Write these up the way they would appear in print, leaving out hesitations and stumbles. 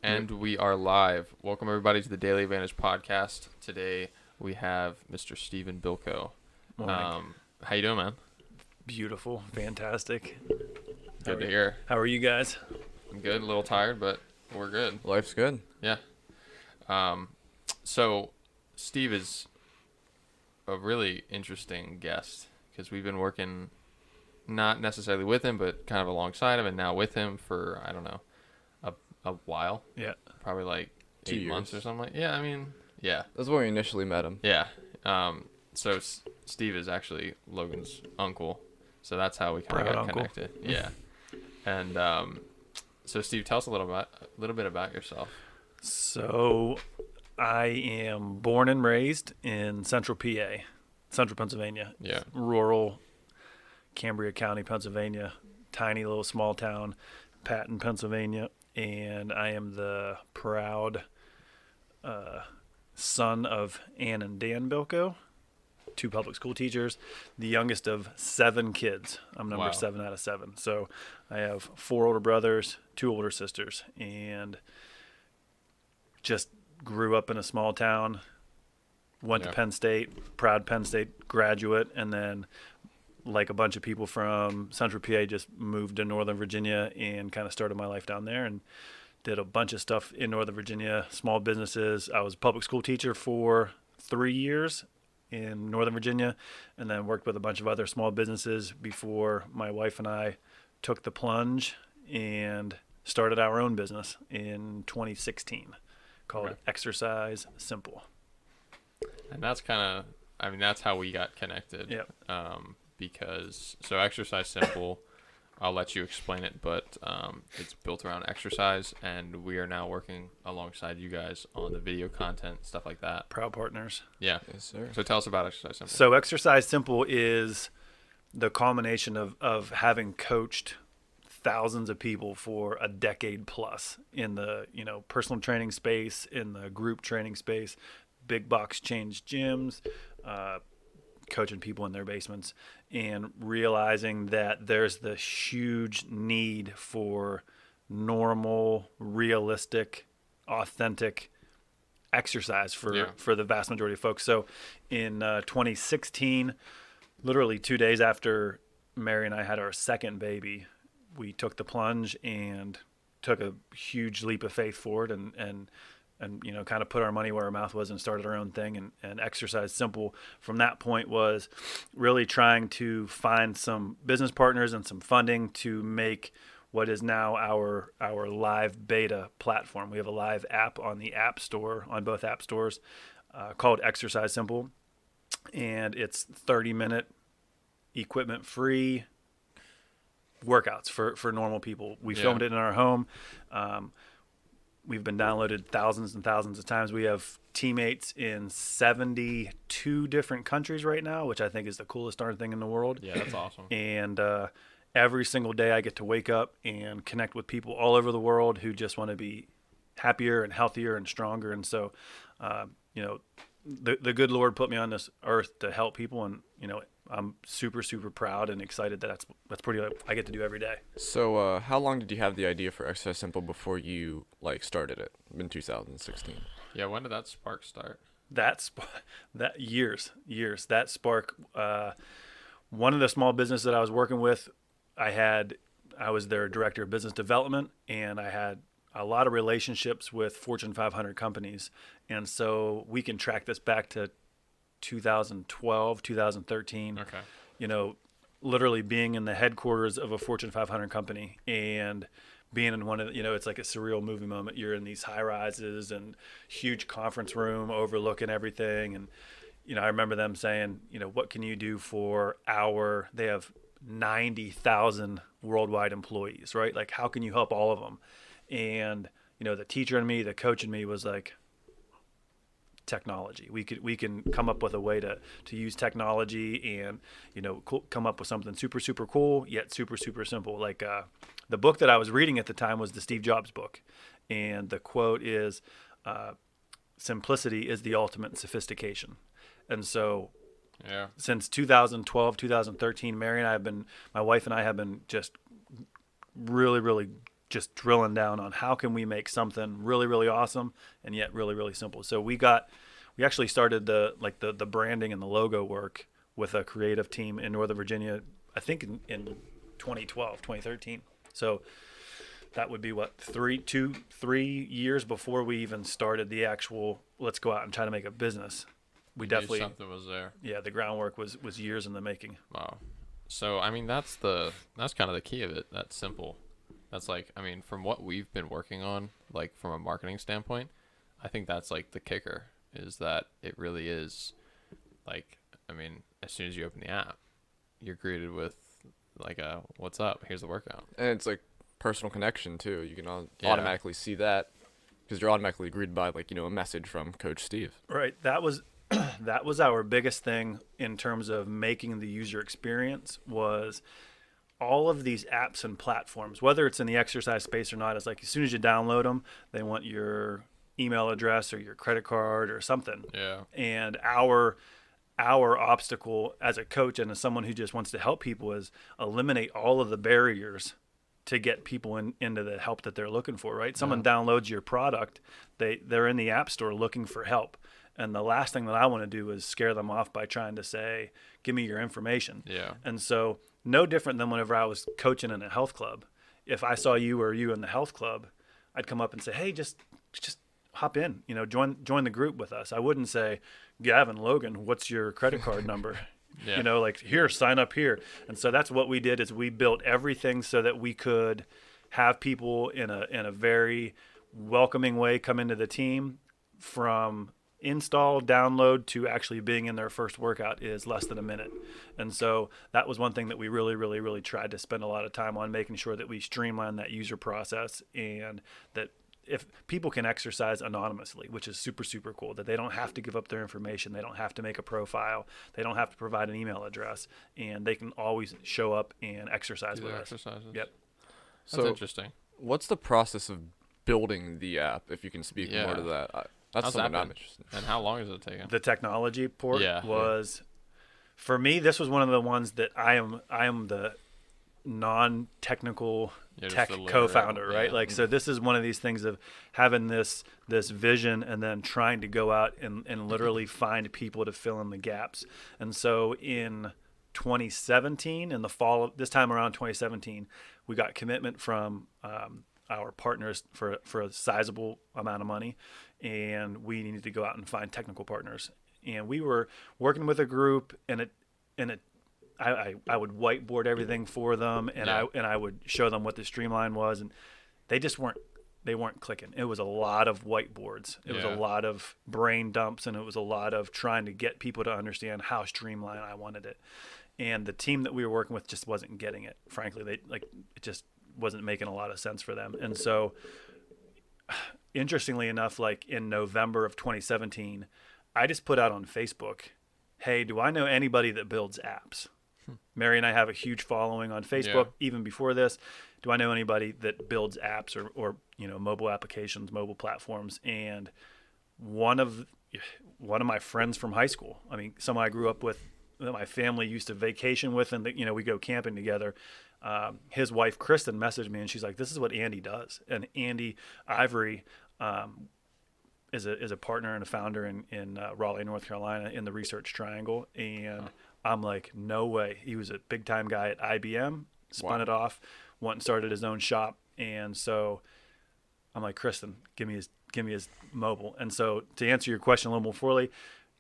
And we are live. Welcome, everybody, to the Daily Advantage podcast. Today, we have Mr. Stephen Bilko. Morning. How you doing, man? Beautiful. Fantastic. Good to hear. How are you guys? I'm good. A little tired, but we're good. Life's good. Yeah. So, Steve is a really interesting guest because we've been working not necessarily with him, but kind of alongside him and now with him for, I don't know, a while. Yeah. Probably like 2 8 months or years. something. Yeah, I mean, yeah. That's when we initially met him. Yeah. So Steve is actually Logan's uncle. So that's how we kind of got connected. Yeah. And so Steve, tell us a little bit about yourself. So I am born and raised in central PA, central Pennsylvania. Yeah. Rural Cambria County, Pennsylvania. Tiny little small town, Patton, Pennsylvania. And I am the proud son of Ann and Dan Bilko, 2 public school teachers, the youngest of 7 kids. I'm number Wow. 7 out of 7. So I have 4 older brothers, 2 older sisters, and just grew up in a small town, went to Penn State, proud Penn State graduate, and then like a bunch of people from central PA, just moved to Northern Virginia and kind of started my life down there and did a bunch of stuff in Northern Virginia, small businesses. I was a public school teacher for 3 years in Northern Virginia, and then worked with a bunch of other small businesses before my wife and I took the plunge and started our own business in 2016 called Exercise Simple. And that's that's how we got connected. Yep. Because Exercise Simple, I'll let you explain it, but it's built around exercise, and we are now working alongside you guys on the video content, stuff like that. Proud partners. Yeah. Yes, sir. So tell us about Exercise Simple. So Exercise Simple is the culmination of having coached thousands of people for a decade plus in the personal training space, in the group training space, big box change gyms, coaching people in their basements, and realizing that there's this huge need for normal, realistic, authentic exercise for the vast majority of folks. So in 2016, literally 2 days after Mary and I had our second baby, we took the plunge and took a huge leap of faith forward and kind of put our money where our mouth was and started our own thing. And Exercise Simple from that point was really trying to find some business partners and some funding to make what is now our live beta platform. We have a live app on the App Store, on both app stores, called Exercise Simple. And it's 30-minute equipment-free workouts for normal people. We filmed it in our home. We've been downloaded thousands and thousands of times. We have teammates in 72 different countries right now, which I think is the coolest darn thing in the world. Yeah, that's awesome. And every single day I get to wake up and connect with people all over the world who just want to be happier and healthier and stronger. And so, the good Lord put me on this earth to help people. And, I'm super, super proud and excited that that's pretty I get to do every day. So, how long did you have the idea for Exercise Simple before you started it in 2016? Yeah, when did that spark start? That years. That spark. One of the small businesses that I was working with, I was their director of business development, and I had a lot of relationships with Fortune 500 companies, and so we can track this back to 2012, 2013. Okay. Literally being in the headquarters of a Fortune 500 company and being in one of it's like a surreal movie moment. You're in these high rises and huge conference room overlooking everything. And, I remember them saying, what can you do for they have 90,000 worldwide employees, right? Like, how can you help all of them? And, the teacher in me, the coach in me was like, technology. We can come up with a way to use technology and come up with something super, super cool yet super, super simple. Like the book that I was reading at the time was the Steve Jobs book, and the quote is, "Simplicity is the ultimate sophistication." And so, since 2012, 2013, my wife and I have been just really, really just drilling down on how can we make something really, really awesome and yet really, really simple. So we actually started the branding and the logo work with a creative team in Northern Virginia, I think in 2012, 2013. So that would be what, 3 years before we even started the actual, let's go out and try to make a business. We definitely, something was there. yeah, the groundwork was years in the making. Wow. So I mean that's kind of the key of it. That's simple. That's like, I mean, from what we've been working on, like from a marketing standpoint, I think that's like the kicker, is that it really is like, I mean, as soon as you open the app, you're greeted with like a, what's up? Here's the workout. And it's like personal connection too. You can Yeah. automatically see that because you're automatically greeted by like, a message from Coach Steve. Right. That was that was our biggest thing in terms of making the user experience, was all of these apps and platforms, whether it's in the exercise space or not. It's like as soon as you download them, they want your email address or your credit card or something. Yeah. And our obstacle as a coach and as someone who just wants to help people is eliminate all of the barriers to get people into the help that they're looking for, right? Someone downloads your product, they're in the app store looking for help. And the last thing that I want to do is scare them off by trying to say, give me your information. Yeah. And so no different than whenever I was coaching in a health club. If I saw you or you in the health club, I'd come up and say, hey, just hop in, join the group with us. I wouldn't say, Gavin, Logan, what's your credit card number? Yeah. Like here, sign up here. And so that's what we did, is we built everything so that we could have people in a very welcoming way come into the team. From install, download to actually being in their first workout is less than a minute. And so that was one thing that we really, really, really tried to spend a lot of time on, making sure that we streamline that user process, and that if people can exercise anonymously, which is super, super cool, that they don't have to give up their information. They don't have to make a profile. They don't have to provide an email address, and they can always show up and exercise Do with the us. exercises. Yep. That's So interesting. what's the process of building the app, if you can speak Yeah. more to that? That's How's something that I'm been? interested in. And how long has it taken? The technology port Yeah. was, for me, this was one of the ones that I am the non-technical You're just tech the literal- co-founder, right? yeah. Like, so this is one of these things of having this vision and then trying to go out and literally find people to fill in the gaps. And so in 2017, in the fall, this time around 2017, we got commitment from our partners for a sizable amount of money, and we needed to go out and find technical partners. And we were working with a group, and I would whiteboard everything for them, and Yeah. I would show them what the streamline was, and they just weren't clicking. It was a lot of whiteboards. It was a Yeah. lot of brain dumps, and it was a lot of trying to get people to understand how streamlined I wanted it. And the team that we were working with just wasn't getting it. Frankly, it just wasn't making a lot of sense for them. And so, interestingly enough, like in November of 2017, I just put out on Facebook, hey, do I know anybody that builds apps? Mary and I have a huge following on Facebook. Yeah. Even before this, do I know anybody that builds apps or mobile applications, mobile platforms? And one of my friends from high school, I mean, someone I grew up with, that my family used to vacation with, and we go camping together. His wife Kristen messaged me, and she's like, "This is what Andy does." And Andy Ivory is a partner and a founder in Raleigh, North Carolina, in the Research Triangle. And I'm like, no way. He was a big time guy at IBM, spun it off, went and started his own shop. And so I'm like, Kristen, give me his mobile. And so to answer your question a little more fully,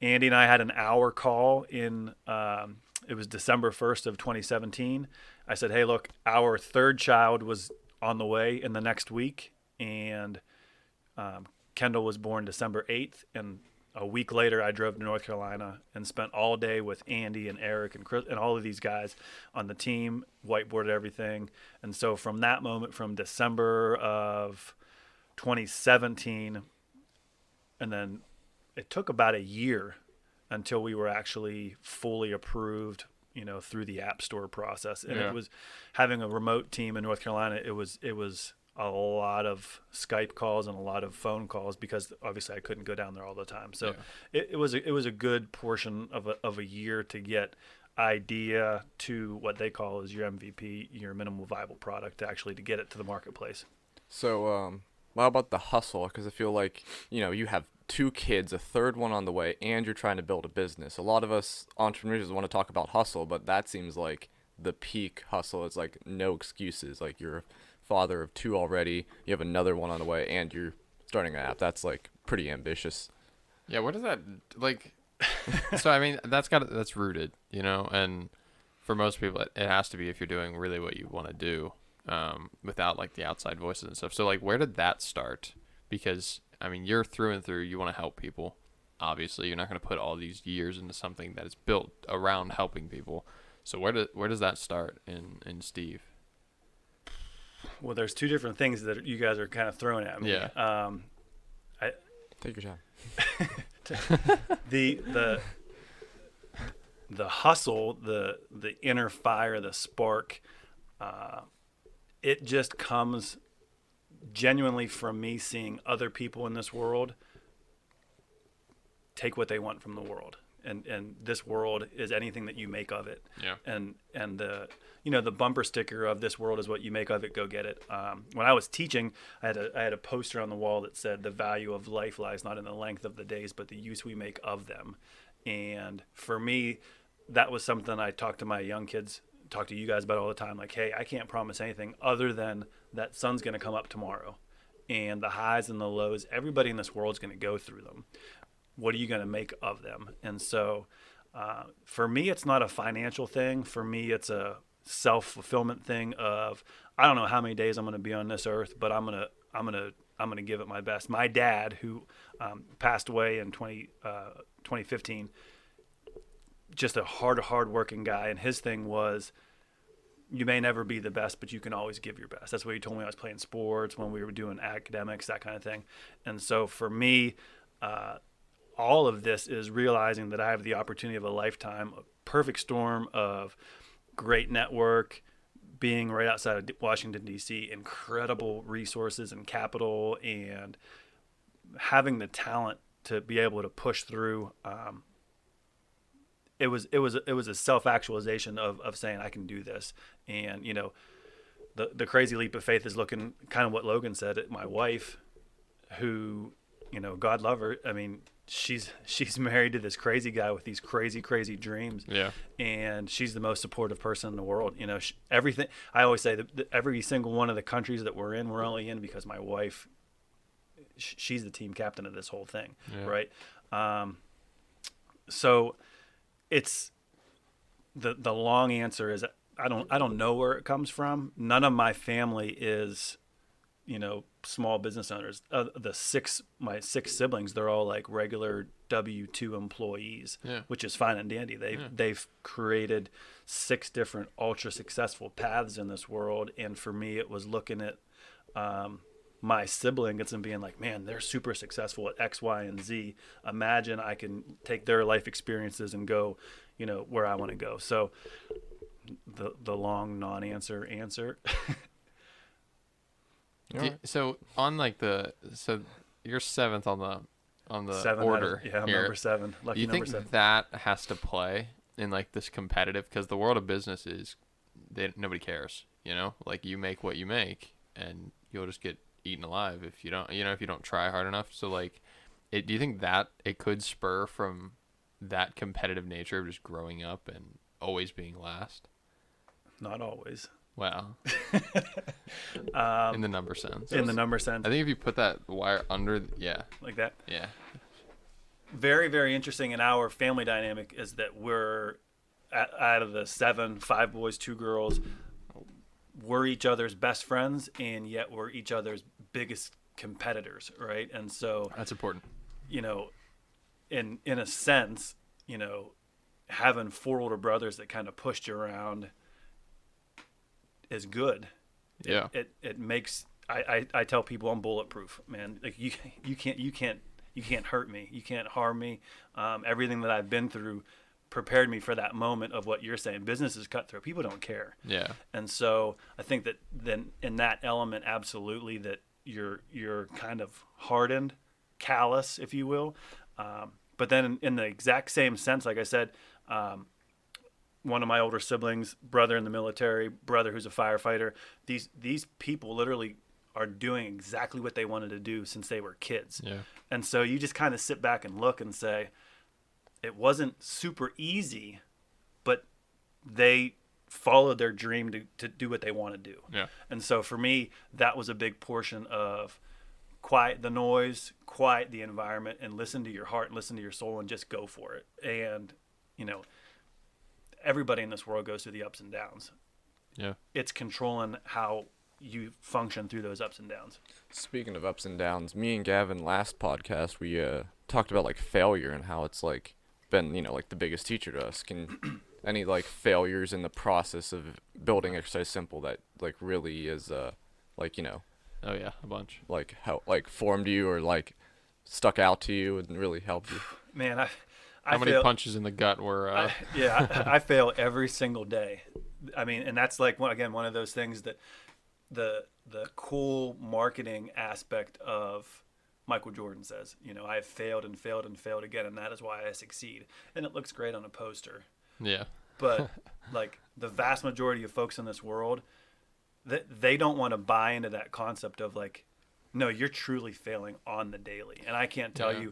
Andy and I had an hour call in, it was December 1st of 2017. I said, hey, look, our third child was on the way in the next week. And Kendall was born December 8th. And a week later, I drove to North Carolina and spent all day with Andy and Eric and Chris and all of these guys on the team, whiteboarded everything. And so from that moment, from December of 2017, and then it took about a year until we were actually fully approved, through the App Store process. And Yeah. It was having a remote team in North Carolina. It was a lot of Skype calls and a lot of phone calls, because obviously I couldn't go down there all the time. So it was a good portion of a year to get idea to what they call is your MVP, your minimal viable product, to actually to get it to the marketplace. So, how about the hustle? Because I feel like, you have two kids, a third one on the way, and you're trying to build a business. A lot of us entrepreneurs want to talk about hustle, but that seems like the peak hustle. It's like no excuses. Like you're a father of two already, you have another one on the way, and you're starting an app. That's like pretty ambitious. Yeah, what does that like? So I mean, that's rooted, and for most people, it has to be if you're doing really what you want to do, without like the outside voices and stuff. So like, where did that start? Because I mean, you're through and through. You want to help people. Obviously, you're not going to put all these years into something that is built around helping people. So where does that start in Steve? Well, there's two different things that you guys are kind of throwing at me. Yeah. Take your time. The hustle, the inner fire, the spark, it just comes genuinely from me seeing other people in this world take what they want from the world. And this world is anything that you make of it. Yeah. And the bumper sticker of this world is what you make of it. Go get it. When I was teaching, I had a poster on the wall that said the value of life lies not in the length of the days, but the use we make of them. And for me, that was something I talk to my young kids, talk to you guys about all the time. Like, hey, I can't promise anything other than that sun's going to come up tomorrow, and the highs and the lows, everybody in this world is going to go through them. What are you going to make of them? And so for me, it's not a financial thing. For me, it's a self-fulfillment thing of, I don't know how many days I'm going to be on this earth, but I'm going to give it my best. My dad, who passed away in 2015, just a hard working guy. And his thing was, you may never be the best, but you can always give your best. That's what he told me when I was playing sports, when we were doing academics, that kind of thing. And so for me, all of this is realizing that I have the opportunity of a lifetime, a perfect storm of great network, being right outside of Washington, D.C., incredible resources and capital, and having the talent to be able to push through. It was a self-actualization of saying I can do this. And, the crazy leap of faith is looking kind of what Logan said. My wife, who, God love her. I mean, she's married to this crazy guy with these crazy dreams. Yeah. And she's the most supportive person in the world. Everything, I always say that every single one of the countries that we're in, we're only in because my wife, she's the team captain of this whole thing. Yeah. Right. So it's the long answer is I don't know where it comes from. None of my family is, small business owners. My six siblings, they're all like regular W-2 employees, yeah. which is fine and dandy. They've created 6 different ultra successful paths in this world. And for me, it was looking at my siblings and being like, man, they're super successful at X, Y, and Z. Imagine I can take their life experiences and go, where I want to go. So the long non-answer answer. So on so you're 7th on the 7 order. I'm here. number 7. Lucky Do you number think 7. that has to play in like this competitive? Because the world of business is, nobody cares. Like you make what you make, and you'll just get eaten alive if you don't. If you don't try hard enough. So like, do you think that it could spur from that competitive nature of just growing up and always being last? Not always. Wow. In the number sense. In the number sense. I think if you put that wire under, like that. Yeah. Very, very interesting in our family dynamic is that we're out of the 7, 5 boys, 2 girls. We're each other's best friends, and yet we're each other's biggest competitors, right? And so that's important. In a sense, having 4 older brothers that kind of pushed you around is good. Yeah. It makes I tell people I'm bulletproof, man. Like you can't hurt me. You can't harm me. Everything that I've been through prepared me for that moment of what you're saying. Business is cutthroat. People don't care. Yeah. And so I think that then in that element, absolutely, that you're kind of hardened, callous, if you will. But then in the exact same sense, like I said, one of my older siblings, brother in the military, brother who's a firefighter, these people literally are doing exactly what they wanted to do since they were kids. Yeah. And so you just kind of sit back and look and say, it wasn't super easy, but they followed their dream to do what they want to do. Yeah. And so for me, that was a big portion of quiet the noise, quiet the environment, and listen to your heart and listen to your soul and just go for it. And, you know, everybody in this world goes through the ups and downs. Yeah. It's controlling how you function through those ups and downs. Speaking of ups and downs, me and Gavin last podcast, we talked about like failure and how it's like been, you know, like the biggest teacher to us. Can any like failures in the process of building Exercise Simple that like really is like, you know, Oh yeah, a bunch. like how like formed you or like stuck out to you and really helped you? Man, How many fail, punches in the gut were? I fail every single day. I mean, and that's like one of those things that the cool marketing aspect of Michael Jordan says, you know, I have failed and failed and failed again, and that is why I succeed. And it looks great on a poster. Yeah. But like the vast majority of folks in this world, they don't want to buy into that concept of like, no, you're truly failing on the daily. And I can't tell you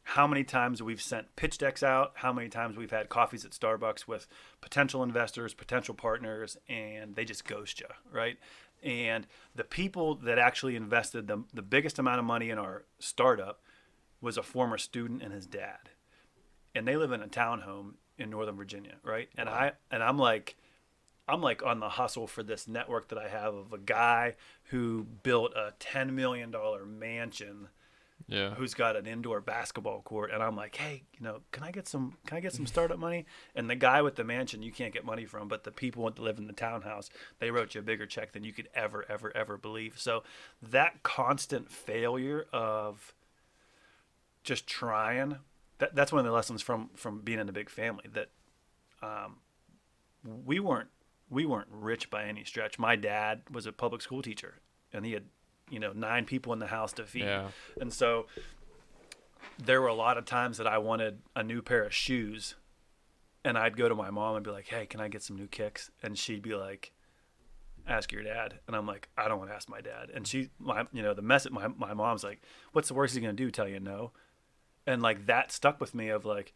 how many times we've sent pitch decks out, how many times we've had coffees at Starbucks with potential investors, potential partners, and they just ghost you, right? And the people that actually invested the biggest amount of money in our startup was a former student and his dad. And they live in a townhome in Northern Virginia, right? And I'm like on the hustle for this network that I have of a guy who built a $10 million mansion, who's got an indoor basketball court, and I'm like, hey, you know, can I get some startup money? And the guy with the mansion you can't get money from, but the people that live in the townhouse, they wrote you a bigger check than you could ever believe. So that constant failure of just trying, that's one of the lessons from being in a big family, that we weren't rich by any stretch. My dad was a public school teacher, and he had, you know, 9 people in the house to feed. Yeah. And so there were a lot of times that I wanted a new pair of shoes, and I'd go to my mom and be like, hey, can I get some new kicks? And she'd be like, ask your dad. And I'm like, I don't want to ask my dad. And my mom's like, what's the worst he's going to do? Tell you no? And like that stuck with me of like,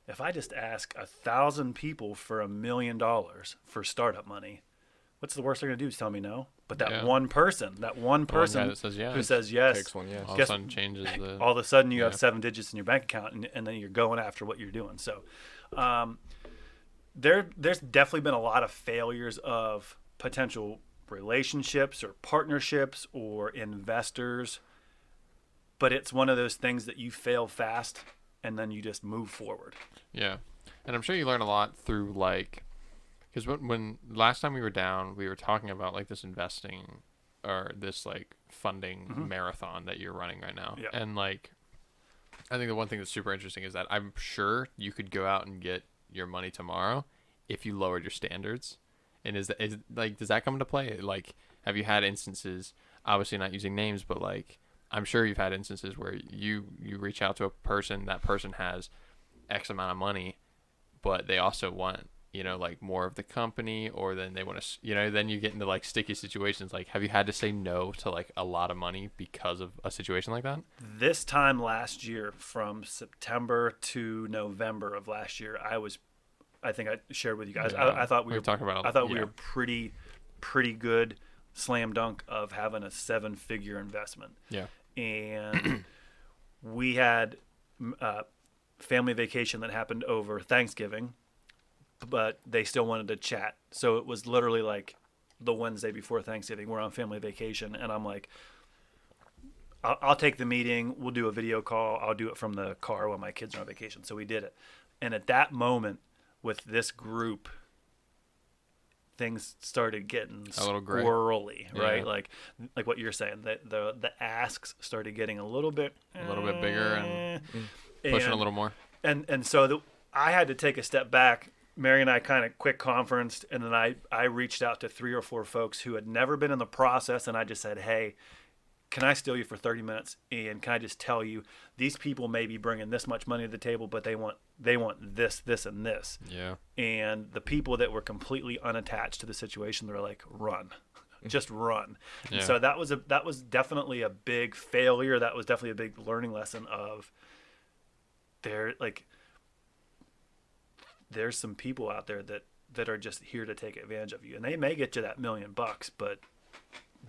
if I just ask 1,000 people for $1 million for startup money, what's the worst they're going to do is tell me no? But that one person guy that says yes. who says yes, Takes one yes. All of a sudden changes the. all of a sudden you have 7 digits in your bank account, and then you're going after what you're doing. So there's definitely been a lot of failures of potential relationships or partnerships or investors, but it's one of those things that you fail fast and then you just move forward. Yeah. And I'm sure you learn a lot through like, because when last time we were down, we were talking about like this investing or this like funding marathon that you're running right now. Yeah. And like, I think the one thing that's super interesting is that I'm sure you could go out and get your money tomorrow if you lowered your standards. And is like, does that come into play? Like, have you had instances, obviously not using names, but like, I'm sure you've had instances where you reach out to a person, that person has X amount of money, but they also want, you know, like more of the company, or then they want to, you know, then you get into like sticky situations. Like, have you had to say no to like a lot of money because of a situation like that? This time last year, from September to November of last year, I think I shared with you guys. Yeah. I thought we We were talked about it, I thought we yeah. were pretty good slam dunk of having a 7-figure investment. Yeah. And we had family vacation that happened over Thanksgiving, but they still wanted to chat. So it was literally like the Wednesday before Thanksgiving. We're on family vacation, and I'm like, I'll take the meeting. We'll do a video call. I'll do it from the car while my kids are on vacation. So we did it. And at that moment with this group, things started getting A little gray. squirrely, right? Yeah. Like what you're saying, the asks started getting a little bit bigger and pushing a little more. And so I had to take a step back. Mary and I kind of quick conferenced, and then I reached out to 3 or 4 folks who had never been in the process, and I just said, hey, can I steal you for 30 minutes? And can I just tell you, these people may be bringing this much money to the table, but they want this, and this. Yeah. And the people that were completely unattached to the situation, they're like, run. just run. Yeah. And so that was definitely a big failure. That was definitely a big learning lesson of there's some people out there that are just here to take advantage of you, and they may get you that $1 million, but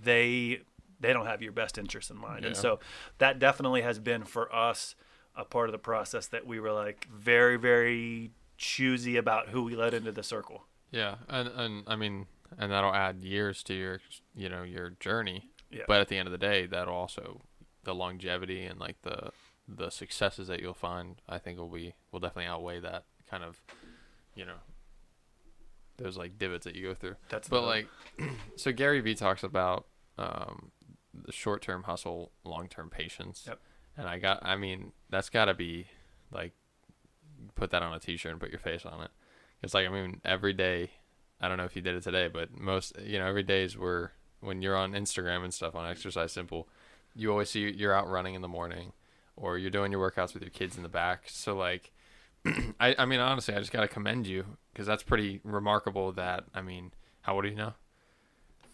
they don't have your best interest in mind. Yeah. And so that definitely has been for us a part of the process that we were like very, very choosy about who we let into the circle. Yeah, and I mean, and that'll add years to your, your journey. Yeah. But at the end of the day, that'll also, the longevity and like the successes that you'll find, I think will definitely outweigh that kind of, those like divots that you go through. Like, so Gary Vee talks about the short-term hustle, long-term patience. Yep. And that's got to be like, put that on a t-shirt and put your face on it. It's like, every day, I don't know if you did it today, but every day is when you're on Instagram and stuff on Exercise Simple, you always see you're out running in the morning or you're doing your workouts with your kids in the back. So like, honestly, I just got to commend you because that's pretty remarkable that, how old are you now?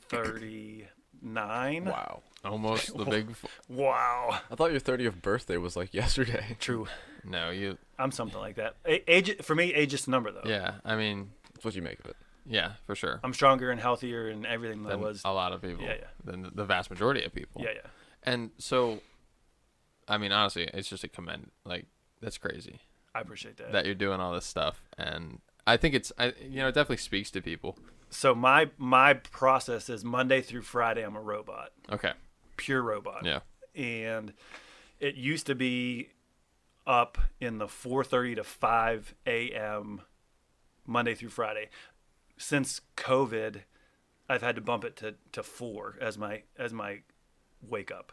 39. Wow. Almost the big. Wow. I thought your 30th birthday was like yesterday. True. No, I'm something like that. Age for me, age is a number though. Yeah, That's what you make of it. yeah, for sure. I'm stronger and healthier and everything than I Than was. a lot of people. Yeah, yeah. Than the vast majority of people. Yeah, yeah. And so, honestly, it's just a commend. Like, that's crazy I appreciate that. that you're doing all this stuff, and I think it definitely speaks to people. So my process is Monday through Friday. I'm a robot, Okay. pure robot. Yeah. And it used to be up in the 4:30 to 5 a.m. Monday through Friday. Since COVID, I've had to bump it to 4 as my wake up.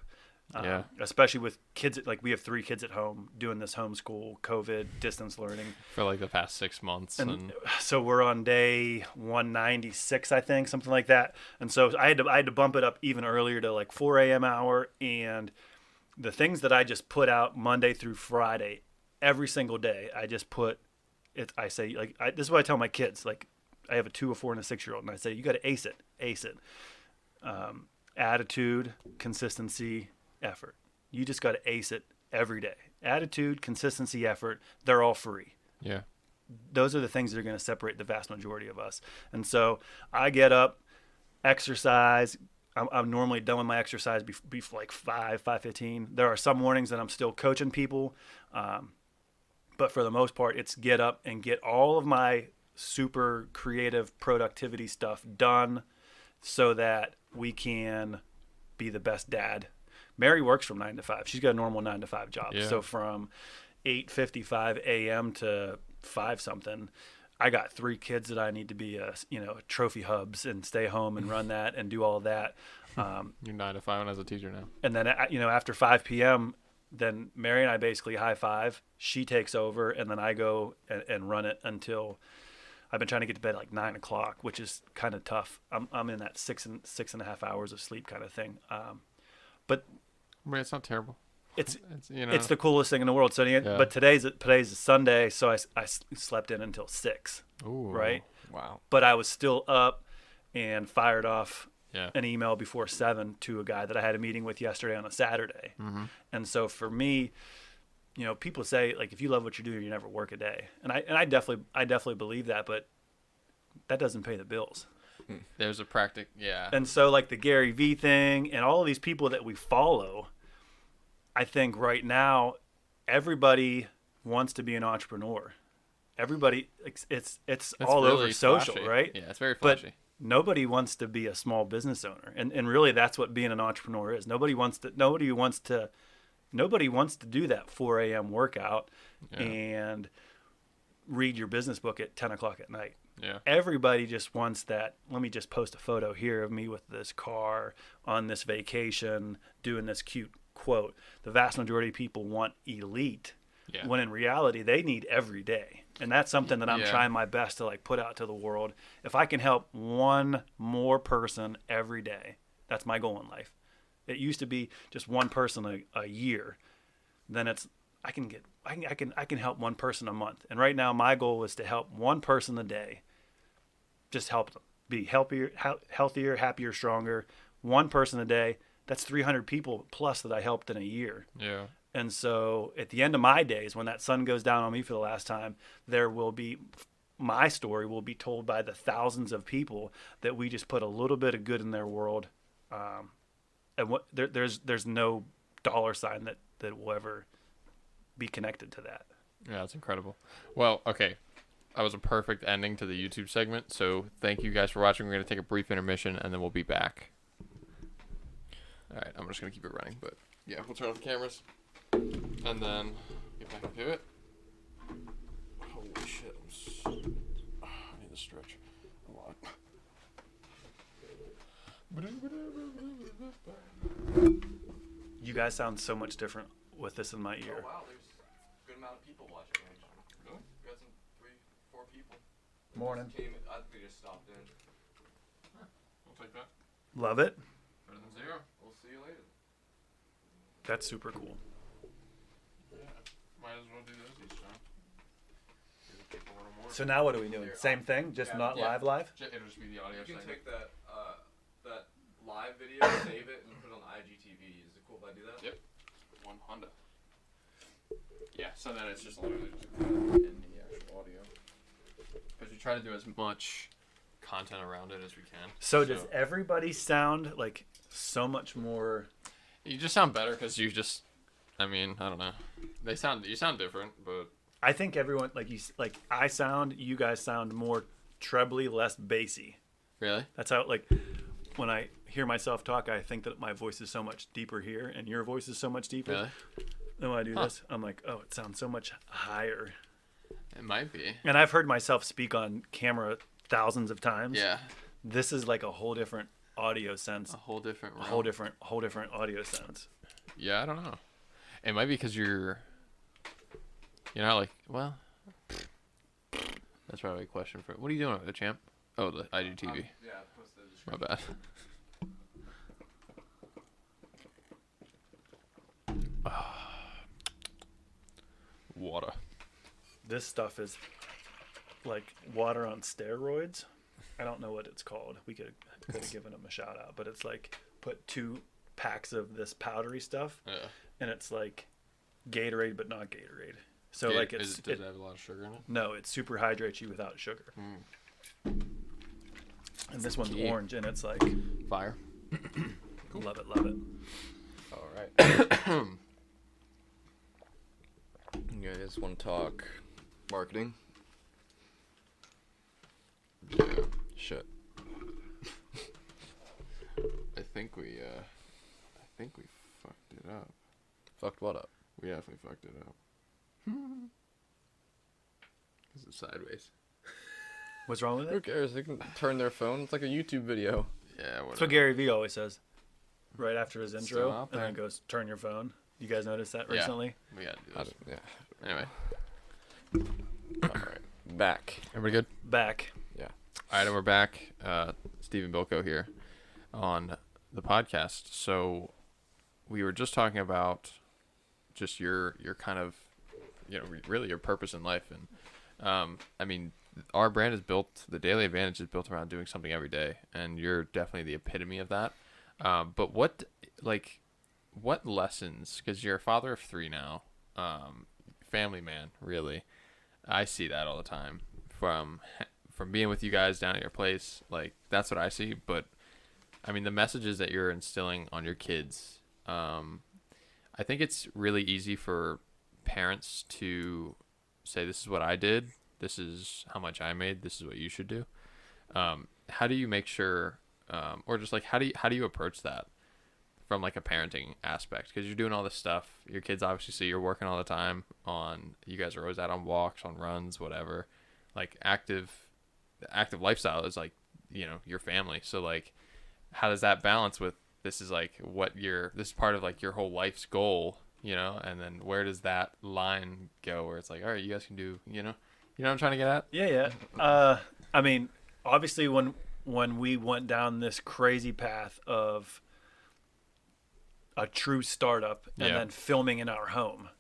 Yeah. Especially with kids, like we have 3 kids at home doing this homeschool, COVID, distance learning. For like the past 6 months. And so we're on day 196, I think, something like that. And so I had to bump it up even earlier to like 4 a.m. hour. And the things that I just put out Monday through Friday, every single day, I just put it. I say, like, this is what I tell my kids. Like, I have a 2, a 4, and a 6-year-old, and I say, you got to ace it. Attitude, consistency, effort. You just got to ace it every day. Attitude, consistency, effort, they're all free. Yeah. Those are the things that are going to separate the vast majority of us. And so I get up, exercise. I'm normally done with my exercise before like 5:15. There are some mornings that I'm still coaching people. But for the most part, it's get up and get all of my super creative productivity stuff done so that we can be the best dad. Mary works from 9 to 5. She's got a normal 9 to 5 job. Yeah. So from 8:55 a.m. to 5 something, I got 3 kids that I need to be trophy hubs and stay home and run that and do all of that. You're 9 to 5 as a teacher now. And then after 5 p.m., then Mary and I basically high five. She takes over, and then I go and run it until I've been trying to get to bed at like 9 o'clock, which is kind of tough. I'm in that 6.5 hours of sleep kind of thing. But It's not terrible. it's It's the coolest thing in the world. So, but today's a Sunday, so I slept in until 6, Ooh. right? Wow. But I was still up and fired off Yeah. an email before 7 to a guy that I had a meeting with yesterday on a Saturday. Mm-hmm. And so for me, people say like, if you love what you do, you never work a day. And I definitely believe that, but that doesn't pay the bills. There's a yeah. And so like the Gary Vee thing and all of these people that we follow, I think right now, everybody wants to be an entrepreneur. Everybody, it's all really over social, flashy. right? Yeah, it's very But flashy. nobody wants to be a small business owner. And really that's what being an entrepreneur is. Nobody wants to do that 4 a.m. workout and read your business book at 10 o'clock at night. Yeah. Everybody just wants that. Let me just post a photo here of me with this car on this vacation doing this cute quote. The vast majority of people want elite, when in reality they need every day. And that's something that I'm trying my best to like put out to the world. If I can help one more person every day, that's my goal in life. It used to be just one person a year. Then I can help one person a month. And right now my goal is to help one person a day. Just help them. be healthier, happier, stronger. One person a day, that's 300 people plus that I helped in a year. Yeah. And so at the end of my days, when that sun goes down on me for the last time, my story will be told by the thousands of people that we just put a little bit of good in their world. And there's no dollar sign that will ever be connected to that. Yeah, that's incredible. Well, okay. That was a perfect ending to the YouTube segment. So thank you guys for watching. We're going to take a brief intermission, and then we'll be back. All right, I'm just going to keep it running. But, yeah, we'll turn off the cameras. And then get back into it. Holy shit. I need to stretch a lot. You guys sound so much different with this in my ear. Oh, wow, there's a good amount of people watching. Really? We got some 3-4 people. Morning. I think they just stopped in. We'll take that. Love it. Better than zero. We'll see you later. That's super cool. Yeah. Might as well do those each time. Give people a little more. So now what are we doing? Same thing, just not live? It'll just be the audio You can segment. take that live video, save it, and put it on IGTV. Is it cool if I do that? Yep. One Honda. Yeah, so then it's just literally just in the actual audio. Because we try to do as much content around it as we can. So does everybody sound like so much more? You just sound better because you just, I mean, I don't know. You sound different, but I think everyone you guys sound more trebly, less bassy. really? That's how when I hear myself talk, I think that my voice is so much deeper here, and your voice is so much deeper. Really? And when I do this, I'm like, oh, it sounds so much higher. It might be. And I've heard myself speak on camera thousands of times. Yeah. This is like a whole different audio sense. A whole different realm. Whole different audio sense. Yeah, I don't know. It might be because you're not like, well, that's probably a question for, what are you doing over there, champ? Oh, the IGTV. Yeah, post the My description. bad. Water. This stuff is like water on steroids. I don't know what it's called. We could have given them a shout out, but it's like put 2 packs of this powdery stuff, Yeah. and it's like Gatorade, but not Gatorade. So like does it have a lot of sugar in it? no, it super hydrates you without sugar. And this one's Yeah. orange, and it's like Fire. love it, love it. All right. You guys want to talk marketing? Yeah. Shit. I think we fucked it up. Fucked what up? We definitely fucked it up. Because it's sideways. What's wrong with Who it? cares? They can turn their phone. It's like a YouTube video. Yeah, That's what whatever. Gary Vee always says right after his Still intro, out and then there. goes, "Turn your phone." You guys notice that Yeah. recently? We gotta do I this. don't- yeah. Anyway, All right. Back. everybody good? Back. Yeah. All right, and we're back. Stephen Bilko here on the podcast. So we were just talking about just your kind of, really your purpose in life. And I mean, our brand is built, the Daily Advantage is built around doing something every day. And you're definitely the epitome of that. But what lessons, because you're a father of 3 now, family man, really. I see that all the time from being with you guys down at your place. Like, that's what I see. But I mean, the messages that you're instilling on your kids, I think it's really easy for parents to say, this is what I did, this is how much I made, this is what you should do. How do you make sure, or just like, how do you approach that from like a parenting aspect? Because you're doing all this stuff, your kids obviously see you're working all the time you guys are always out on walks, on runs, whatever. Like the active lifestyle is like, your family. So like, how does that balance with, this is like this is part of like your whole life's goal, and then where does that line go where it's like, all right, you guys can do, you know what I'm trying to get at? Yeah. I mean, obviously when we went down this crazy path of a true startup and Yeah. then filming in our home,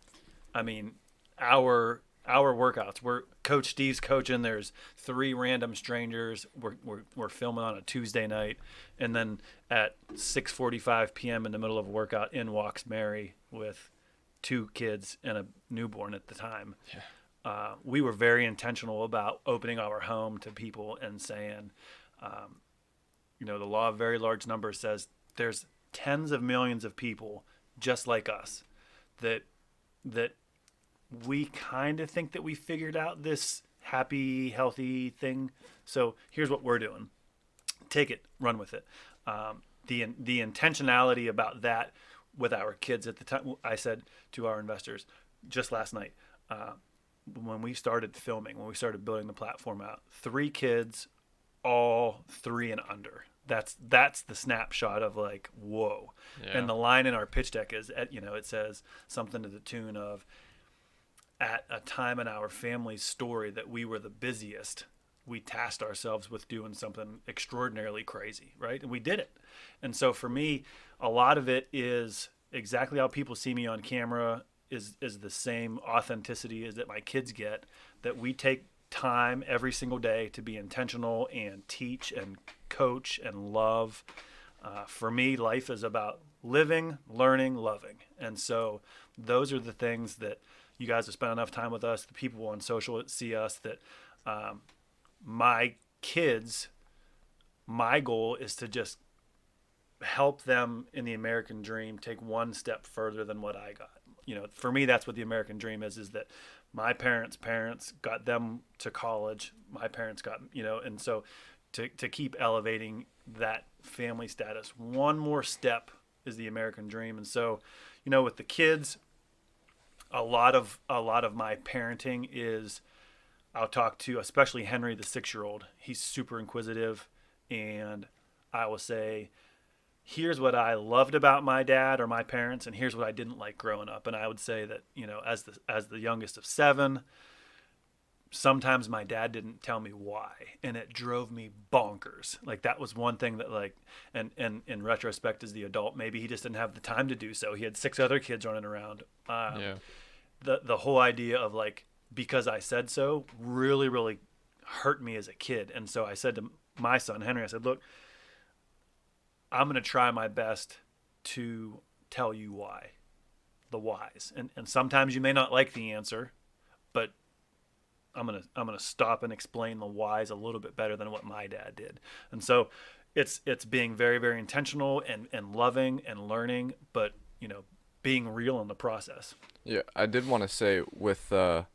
I mean, our our workouts. We're Coach Steve's coaching. There's 3 random strangers. We're filming on a Tuesday night, and then at 6:45 p.m. in the middle of a workout, in walks Mary with 2 kids and a newborn at the time. Yeah. We were very intentional about opening our home to people and saying, the law of very large numbers says there's tens of millions of people just like us that we kind of think that we figured out this happy, healthy thing. So here's what we're doing. Take it, run with it. The intentionality about that with our kids at the time, I said to our investors just last night, when we started filming, when we started building the platform out, 3 kids, all 3 and under. That's the snapshot of like, whoa. Yeah. And the line in our pitch deck is, it says something to the tune of, at a time in our family's story that we were the busiest, we tasked ourselves with doing something extraordinarily crazy, right? And we did it. And so for me, a lot of it is exactly how people see me on camera is the same authenticity as that my kids get, that we take time every single day to be intentional and teach and coach and love. For me, life is about living, learning, loving. And so those are the things that you guys have spent enough time with us, the people on social see us, that my kids, my goal is to just help them in the American dream take one step further than what I got. For me, that's what the American dream is that my parents' got them to college. My parents got, and so to keep elevating that family status one more step is the American dream. And so, with the kids, a lot of my parenting is, I'll talk to especially Henry, the 6-year-old. He's super inquisitive, and I will say, here's what I loved about my dad or my parents, and here's what I didn't like growing up. And I would say that, as the youngest of 7, sometimes my dad didn't tell me why, and it drove me bonkers. Like, that was one thing that, like, and in retrospect as the adult, maybe he just didn't have the time to do so. He had 6 other kids running around. Yeah. The whole idea of, like, because I said so really, really hurt me as a kid. And so I said to my son, Henry, I said, look, I'm going to try my best to tell you why, the whys. And sometimes you may not like the answer, but I'm going to stop and explain the whys a little bit better than what my dad did. And so it's being very, very intentional and loving and learning, but, being real in the process. Yeah, I did want to say with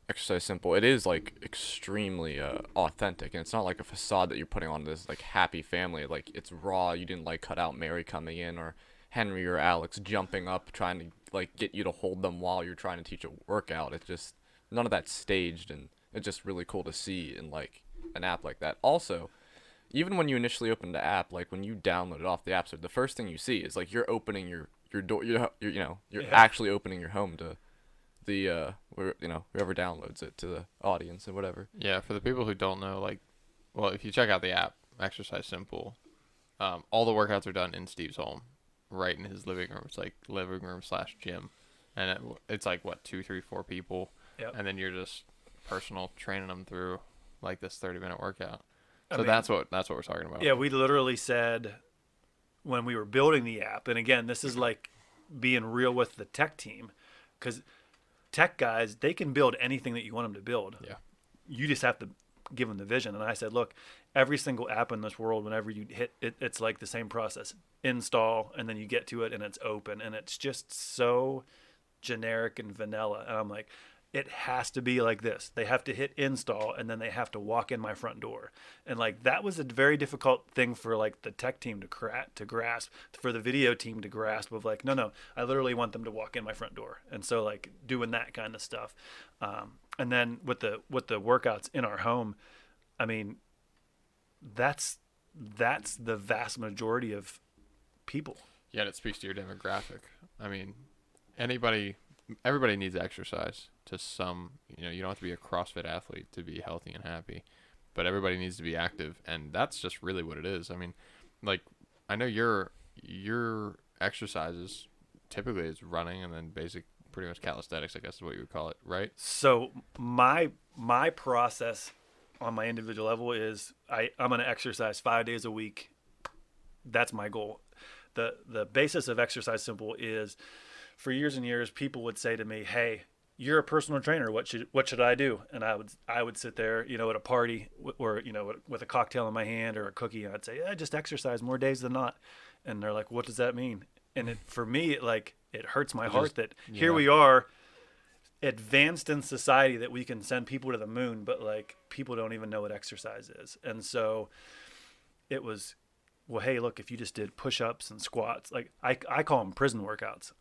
Exercise Simple, it is like extremely authentic, and it's not like a facade that you're putting on this like happy family. Like, it's raw. You didn't like cut out Mary coming in or Henry or Alex jumping up trying to like get you to hold them while you're trying to teach a workout. It's just none of that's staged, and it's just really cool to see in like an app like that. Also, even when you initially open the app, like when you download it off the app store, the first thing you see is like you're opening your door. You're actually opening your home to the whoever downloads it, to the audience and whatever. Yeah, for the people who don't know, like, well, if you check out the app, Exercise Simple, all the workouts are done in Steve's home, right in his living room. It's like living room / gym, and it's like what 2, 3, 4 people, Yep. and then you're just personal training them through like this 30-minute workout. I So mean, that's what we're talking about. Yeah, we literally said when we were building the app, and again, this is like being real with the tech team, because tech guys, they can build anything that you want them to build. Yeah. You just have to give them the vision. And I said, look, every single app in this world, whenever you hit it, it's like the same process. Install, and then you get to it, and it's open. And it's just so generic and vanilla. And I'm like, it has to be like this. They have to hit install, and then they have to walk in my front door. And like, that was a very difficult thing for like the tech team to grasp, for the video team to grasp, of like, no, I literally want them to walk in my front door. And so like doing that kind of stuff. And then with the workouts in our home, I mean, that's the vast majority of people. Yeah, and it speaks to your demographic. I mean, everybody needs exercise to some, you don't have to be a CrossFit athlete to be healthy and happy, but everybody needs to be active, and that's just really what it is. I mean, like, I know your exercises typically is running and then basic pretty much calisthenics, I guess is what you would call it, right? So my process on my individual level is I'm going to exercise 5 days a week. That's my goal. The basis of Exercise Simple is, for years and years, people would say to me, "Hey, you're a personal trainer. What should I do?" And I would sit there, at a party or with a cocktail in my hand or a cookie, and I'd say, "Yeah, just exercise more days than not." And they're like, "What does that mean?" And for me, it hurts my heart that here we are, advanced in society, that we can send people to the moon, but like people don't even know what exercise is. And so it was, well, hey, look, if you just did push-ups and squats, like I call them prison workouts.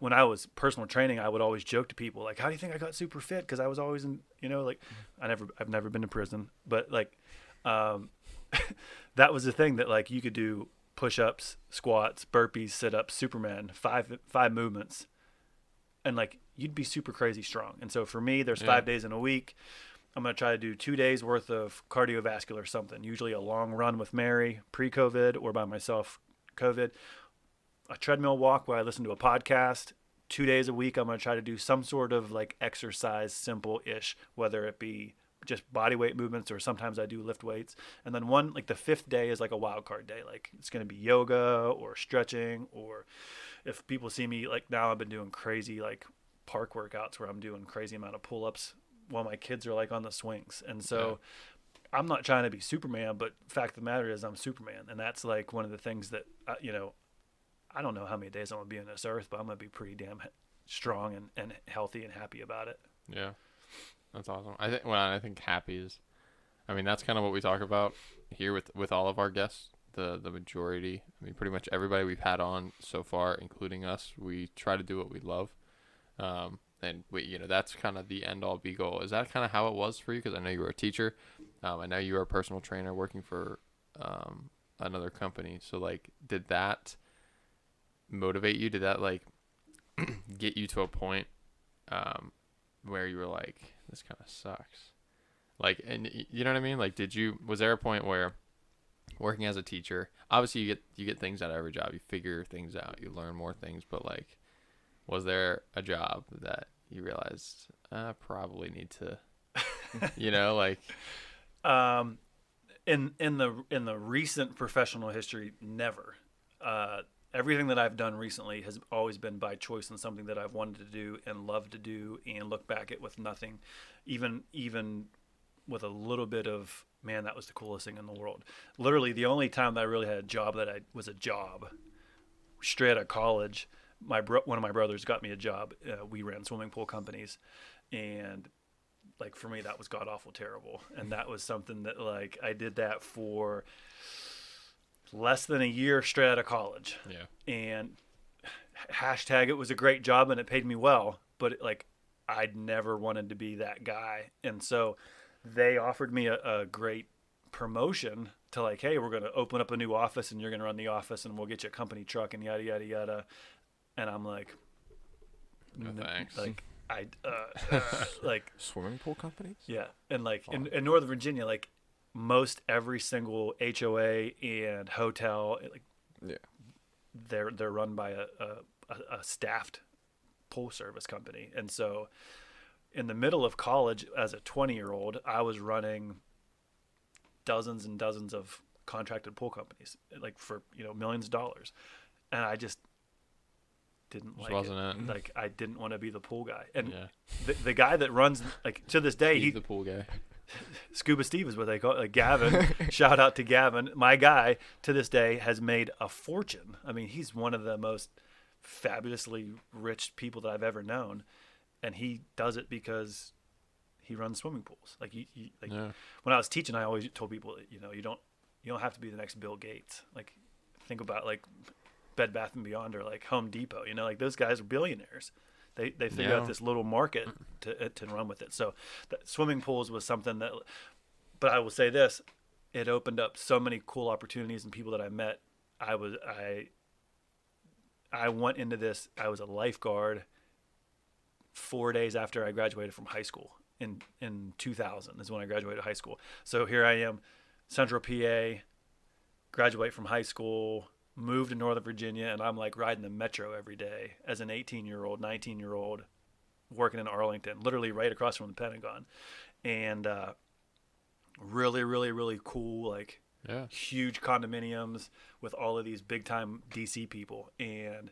When I was personal training, I would always joke to people like, "How do you think I got super fit?" Because I was always in, I've never been to prison, but like, that was the thing, that like you could do push-ups, squats, burpees, sit-ups, Superman, five movements, and like you'd be super crazy strong. And so for me, there's 5 days in a week. I'm going to try to do 2 days worth of cardiovascular something, usually a long run with Mary pre-COVID or by myself COVID, a treadmill walk where I listen to a podcast. 2 days a week, I'm going to try to do some sort of like exercise, simple-ish, whether it be just body weight movements or sometimes I do lift weights. And then the 5th day is like a wild card day. Like it's going to be yoga or stretching, or if people see me, like now I've been doing crazy like park workouts where I'm doing crazy amount of pull-ups while my kids are like on the swings. And so I'm not trying to be Superman, but fact of the matter is I'm Superman. And that's like one of the things that, I don't know how many days I'm going to be on this earth, but I'm going to be pretty damn strong and healthy and happy about it. Yeah. That's awesome. I think happy is, that's kind of what we talk about here with all of our guests. The majority, pretty much everybody we've had on so far, including us, we try to do what we love. And that's kind of the end all be goal. Is that kind of how it was for you? Because I know you were a teacher. I know you were a personal trainer working for another company. So like, did that motivate you? Did that like get you to a point where you were like, this kind of sucks? Like, and you know what I mean? Like, was there a point where working as a teacher, obviously you get things out of every job, you figure things out, you learn more things, but like, was there a job that you realized I probably need to, like? In the recent professional history, never. Everything that I've done recently has always been by choice and something that I've wanted to do and loved to do, and look back at with nothing, even with a little bit of, man, that was the coolest thing in the world. Literally, the only time that I really had a job that was a job, straight out of college, one of my brothers got me a job. We ran swimming pool companies, and like for me, that was god awful terrible. And that was something that like I did that for less than a year straight out of college. Yeah. And hashtag, it was a great job and it paid me well, but I'd never wanted to be that guy. And so they offered me a great promotion to like, hey, we're going to open up a new office and you're going to run the office and we'll get you a company truck and yada, yada, yada. And I'm like, no thanks. Like, like swimming pool companies. Yeah. And like in Northern Virginia, like most every single HOA and hotel, like they're run by a staffed pool service company. And so in the middle of college as a 20-year-old, I was running dozens and dozens of contracted pool companies, like for, millions of dollars. And I just didn't like it. Like I didn't want to be the pool guy. And the guy that runs, like to this day, he's the pool guy. Scuba Steve is what they call it. Like Gavin, shout out to Gavin. My guy to this day has made a fortune. He's one of the most fabulously rich people that I've ever known. And he does it because he runs swimming pools. When I was teaching, I always told people, you don't have to be the next Bill Gates. Like think about like Bed Bath & Beyond or like Home Depot, like those guys are billionaires. They figured out this little market to run with it. So swimming pools was something that, but I will say this, it opened up so many cool opportunities and people that I met. I went into this, I was a lifeguard 4 days after I graduated from high school in 2000 is when I graduated high school. So here I am, Central PA, graduate from high school, moved to Northern Virginia, and I'm like riding the metro every day as an 18-year-old, 19-year-old, working in Arlington, literally right across from the Pentagon, and really, really, really cool, like Yeah. huge condominiums with all of these big time DC people. And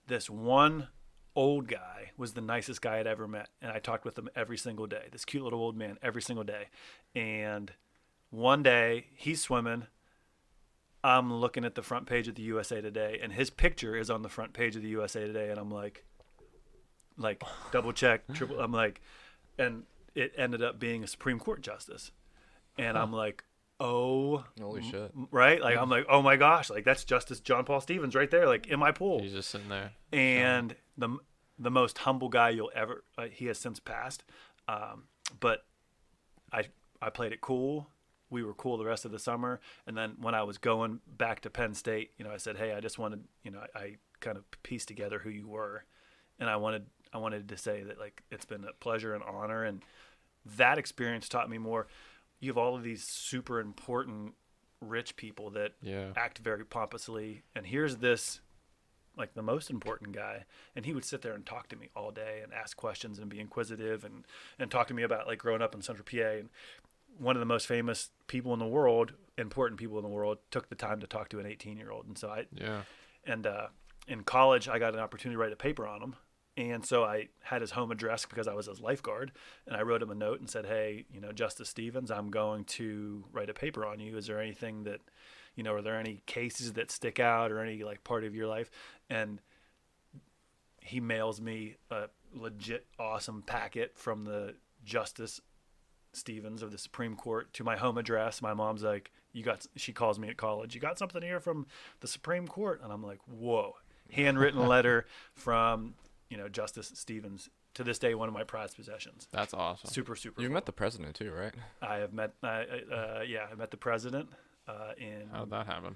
this one old guy was the nicest guy I'd ever met. And I talked with him every single day, this cute little old man every single day. And one day he's swimming. I'm looking at the front page of the USA Today, and his picture is on the front page of the USA Today. And I'm like double check, triple. I'm like, and it ended up being a Supreme Court justice. And I'm like, oh, Holy shit. right? Like, I'm like, oh my gosh, like that's Justice John Paul Stevens right there, like in my pool. He's just sitting there. And the most humble guy you'll ever. He has since passed, but I played it cool. We were cool the rest of the summer, and then when I was going back to Penn State, I said, hey, I just wanted, I kind of pieced together who you were, and I wanted to say that like it's been a pleasure and honor, and that experience taught me more. You have all of these super important rich people that act very pompously, and here's this like the most important guy, and he would sit there and talk to me all day and ask questions and be inquisitive and talk to me about like growing up in Central PA. And one of the most famous people in the world, important people in the world, took the time to talk to an 18-year-old. And so in college I got an opportunity to write a paper on him. And so I had his home address because I was his lifeguard, and I wrote him a note and said, hey, Justice Stevens, I'm going to write a paper on you. Is there anything that, are there any cases that stick out or any like part of your life? And he mails me a legit awesome packet from the Justice Stevens of the Supreme Court to my home address. My mom's like, she calls me at college, you got something here from the Supreme Court? And I'm like, whoa, handwritten letter from, Justice Stevens, to this day, one of my prized possessions. That's awesome. Super, super You cool. met the president too, right? I have met, I met the president in. How did that happen?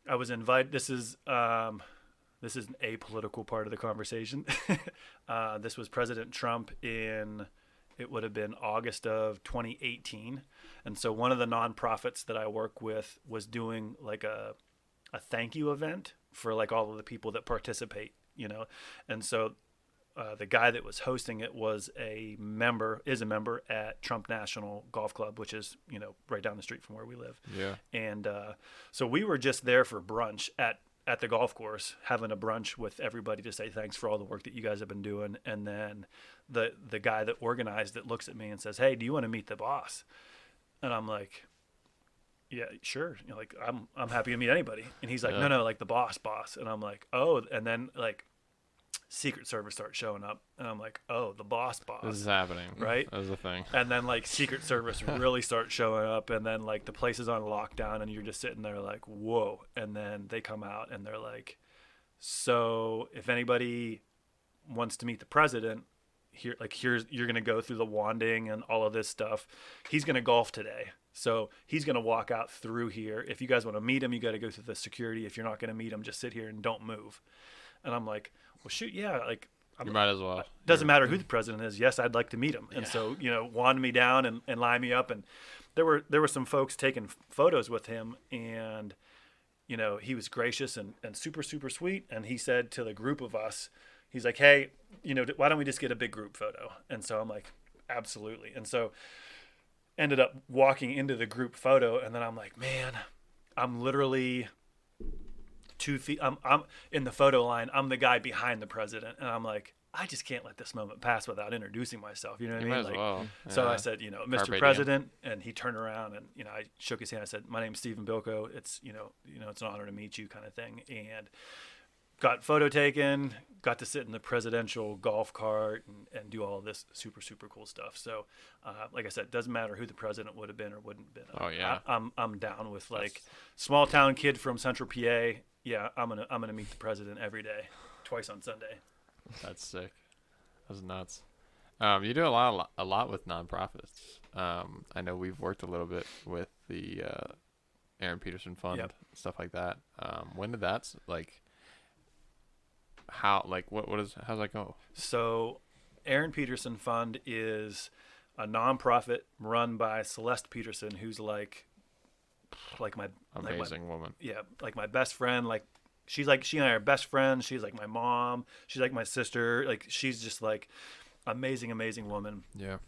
I was invited. This is an apolitical part of the conversation. This was President Trump it would have been August of 2018. And so one of the nonprofits that I work with was doing like a thank you event for like all of the people that participate, And so the guy that was hosting it is a member at Trump National Golf Club, which is, right down the street from where we live. Yeah. And so we were just there for brunch at the golf course, having a brunch with everybody to say thanks for all the work that you guys have been doing. And then the guy that organized it looks at me and says, hey, do you want to meet the boss? And I'm like, yeah, sure. Like I'm happy to meet anybody. And he's like, no, like the boss. And I'm like, oh, and then like Secret Service starts showing up, and I'm like, oh, the boss. This is happening. Right? That's the thing. And then like Secret Service really starts showing up, and then like the place is on lockdown, and you're just sitting there like, whoa. And then they come out and they're like, so if anybody wants to meet the president, you're going to go through the wanding and all of this stuff. He's going to golf today. So he's going to walk out through here. If you guys want to meet him, you got to go through the security. If you're not going to meet him, just sit here and don't move. And I'm like, well, shoot, yeah, like You might as well. Doesn't matter who the president is. Yes, I'd like to meet him. And so, wand me down and line me up. And there were some folks taking photos with him, and he was gracious and super, super sweet. And he said to the group of us, he's like, hey, why don't we just get a big group photo? And so I'm like, absolutely. And so ended up walking into the group photo, and then I'm like, man, I'm literally 2 feet. I'm in the photo line. I'm the guy behind the president, and I'm like, I just can't let this moment pass without introducing myself. You know what I mean? Might as well. So Yeah. I said, Mr. Carpe President, and he turned around and I shook his hand. I said, my name's Stephen Bilko. It's it's an honor to meet you, kind of thing. And got photo taken. Got to sit in the presidential golf cart and do all of this super, super cool stuff. So, like I said, doesn't matter who the president would have been or wouldn't have been. Oh, yeah. I'm down with like small town kid from Central PA. Yeah, I'm gonna meet the president every day, twice on Sunday. That's sick. That's nuts. You do a lot with nonprofits. I know we've worked a little bit with the Aaron Peterson Fund, Yep. stuff like that. When did that how's that go? So, Aaron Peterson Fund is a nonprofit run by Celeste Peterson, who's like like my Amazing woman. yeah, like my best friend. Like she and I are best friends. She's like my mom. She's like my sister. Like she's just like amazing woman. Yeah.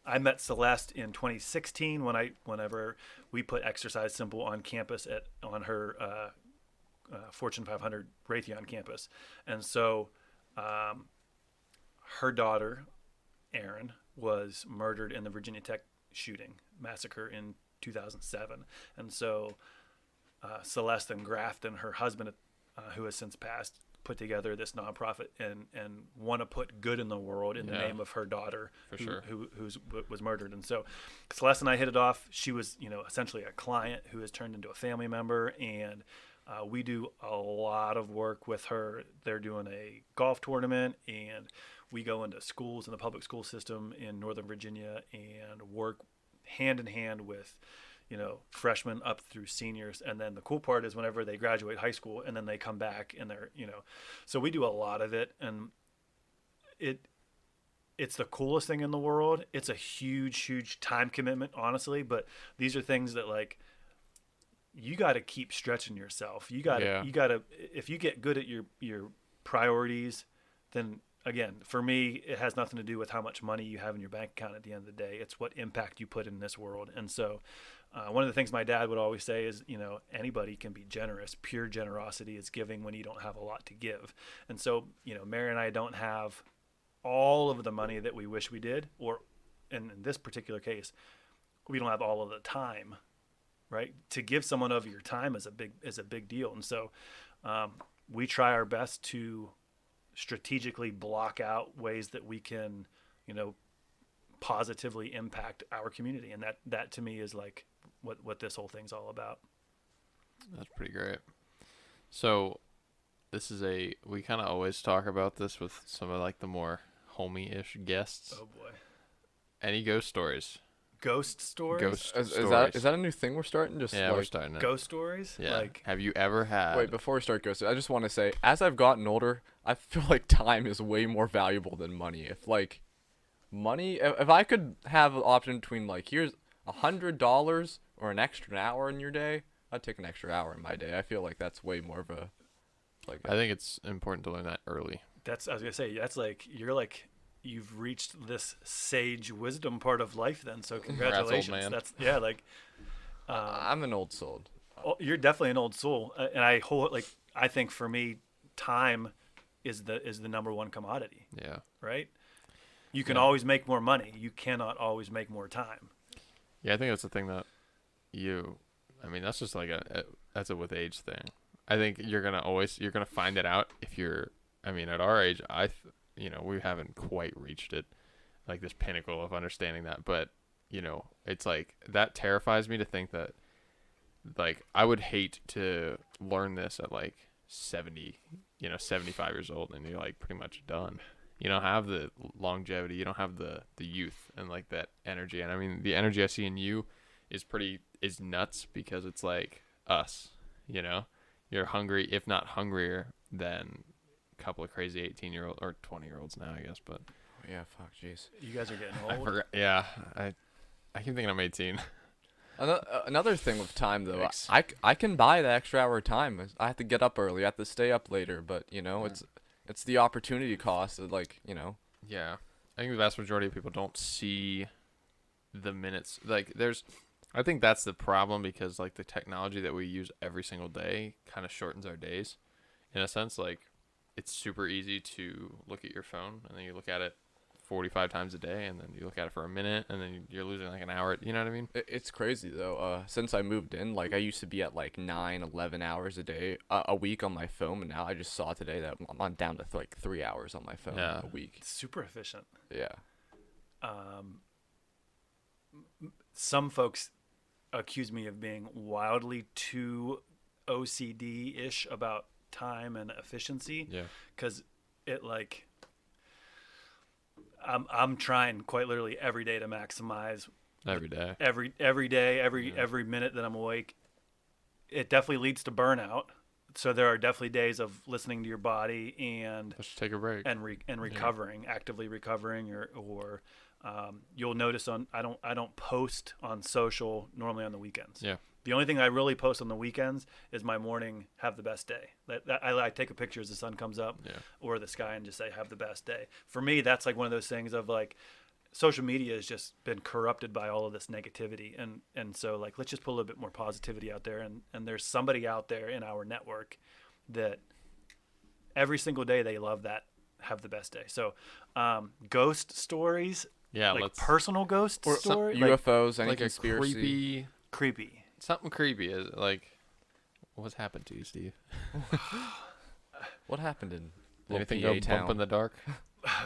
I met Celeste in 2016 whenever we put Exercise Simple on campus on her Fortune 500 Raytheon campus, and so her daughter, Erin, was murdered in the Virginia Tech shooting massacre in 2007, and so Celeste and Grafton, her husband, who has since passed, put together this nonprofit and want to put good in the world in the name of her daughter who was murdered. And so Celeste and I hit it off. She was, essentially a client who has turned into a family member, and we do a lot of work with her. They're doing a golf tournament, and we go into schools in the public school system in Northern Virginia and work hand in hand with freshmen up through seniors. And then the cool part is whenever they graduate high school and then they come back and they're, so we do a lot of it, and it's the coolest thing in the world. It's a huge time commitment, honestly, but these are things that like, you got to keep stretching yourself. You got to, if you get good at your priorities, then again, for me, it has nothing to do with how much money you have in your bank account at the end of the day. It's what impact you put in this world. And so one of the things my dad would always say is, anybody can be generous. Pure generosity is giving when you don't have a lot to give. And so, Mary and I don't have all of the money that we wish we did, or in this particular case, we don't have all of the time, right? To give someone of your time is a big deal. And so we try our best to strategically block out ways that we can, positively impact our community. And that to me is like what this whole thing's all about. That's pretty great. So we kind of always talk about this with some of like the more homey-ish guests. Oh boy. Any ghost stories? Ghost stories? Is that a new thing we're starting? We're starting it. Ghost stories? Yeah. Like, have you ever had... Wait, before we start ghost, I just want to say, as I've gotten older, I feel like time is way more valuable than money. If I could have an option between like, here's $100 or an extra hour in your day, I'd take an extra hour in my day. I feel like that's way more of a... I think it's important to learn that early. I was going to say, that's like, you've reached this sage wisdom part of life then, so congratulations. Congrats, old man. I'm an old soul. You're definitely an old soul, and I think for me, time is the number one commodity. Yeah. Right? You can always make more money. You cannot always make more time. Yeah, I think that's the thing that that's just like that's a with age thing. I think you're gonna find it out if you're, at our age, we haven't quite reached it, like this pinnacle of understanding that. But, it's like, that terrifies me to think that, like, I would hate to learn this at like 70, 75 years old, and you're like pretty much done. You don't have the longevity. You don't have the youth and like that energy. And the energy I see in you is nuts, because it's like us, you're hungry, if not hungrier than couple of crazy 18-year-old or 20-year-olds now, I guess. But yeah, fuck, jeez, you guys are getting old. I forgot. Yeah, I keep thinking I'm 18. Another thing with time, though, I can buy the extra hour of time. I have to get up early. I have to stay up later. But it's the opportunity cost of Yeah, I think the vast majority of people don't see the minutes. Like, I think that's the problem, because like the technology that we use every single day kind of shortens our days, in a sense. Like, it's super easy to look at your phone, and then you look at it 45 times a day, and then you look at it for a minute, and then you're losing like an hour. You know what I mean? It's crazy, though. Since I moved in, like, I used to be at like 9-11 hours a week on my phone, and now I just saw today that I'm down to like 3 hours on my phone a week. It's super efficient. Yeah. Some folks accuse me of being wildly too OCD-ish about time and efficiency. Yeah. Because it like, I'm trying quite literally every day to maximize every day, every minute that I'm awake. It definitely leads to burnout. So there are definitely days of listening to your body and let's take a break and recovering, actively recovering, or you'll notice I don't post on social normally on the weekends. Yeah. The only thing I really post on the weekends is my morning have the best day. I take a picture as the sun comes up or the sky and just say have the best day. For me, that's like one of those things of like social media has just been corrupted by all of this negativity. And so like, let's just put a little bit more positivity out there. And there's somebody out there in our network that every single day they love that have the best day. So ghost stories, like personal ghost stories, UFOs, any like conspiracy. a creepy. something creepy. Is like, what's happened to you, Steve? What happened in Anything PA go town? bump in the dark?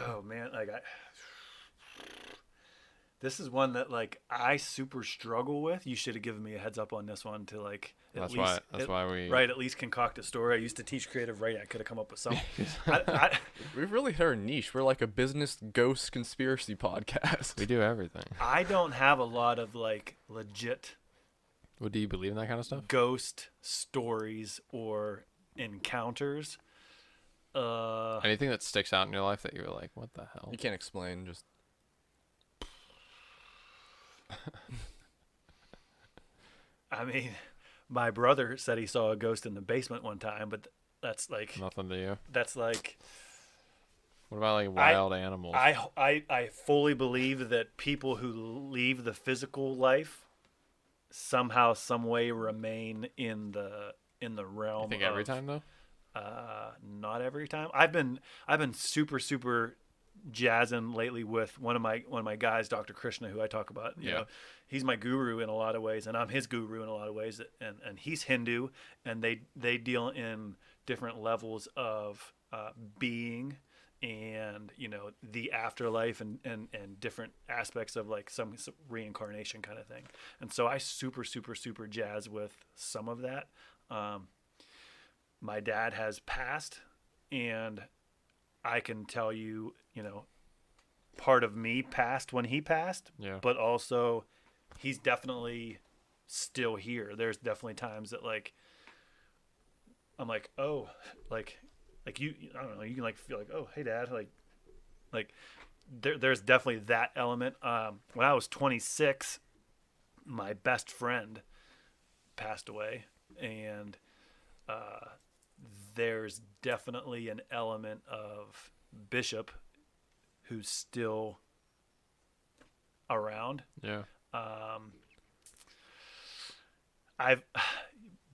Oh man, this is one that like I super struggle with. You should have given me a heads up on this one to like That's why we at least concoct a story. I used to teach creative writing. I could have come up with something. We've really hit our niche. We're like a business ghost conspiracy podcast. we do everything. I don't have a lot of like legit Well, do you believe in that kind of stuff? ghost stories or encounters. Anything that sticks out in your life that you're like, what the hell? You can't explain. Just I mean, my brother said he saw a ghost in the basement one time, but that's like Nothing to you. that's like What about like wild animals? I fully believe that people who leave the physical life somehow, some way remain in the realm. You think of, every time though? Not every time. I've been super jazzing lately with one of my guys, Dr. Krishna, who I talk about. You know, he's my guru in a lot of ways, and I'm his guru in a lot of ways. And he's Hindu, and they deal in different levels of being, and you know, the afterlife and different aspects of like some reincarnation kind of thing. And so I super jazz with some of that. My dad has passed, and I can tell you, you know, part of me passed when he passed, but also he's definitely still here. There's definitely times that like, I'm like, oh, like you, I don't know, you can like feel like, oh, hey dad, like there's definitely that element. When I was 26, my best friend passed away, and, there's definitely an element of Bishop who's still around. Yeah.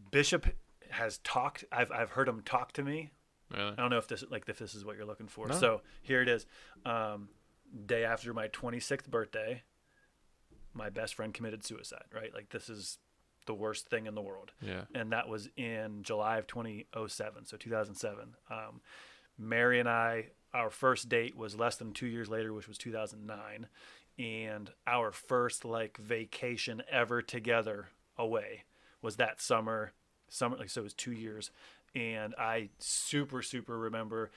Bishop has talked. I've heard him talk to me. Really? I don't know if this is what you're looking for. No. So here it is. Day after my 26th birthday, my best friend committed suicide. Right, like this is the worst thing in the world. Yeah. And that was in July of 2007, so 2007. Mary and I, our first date was less than 2 years later, which was 2009, and our first like vacation ever together away was that summer, like, so it was 2 years. And I super remember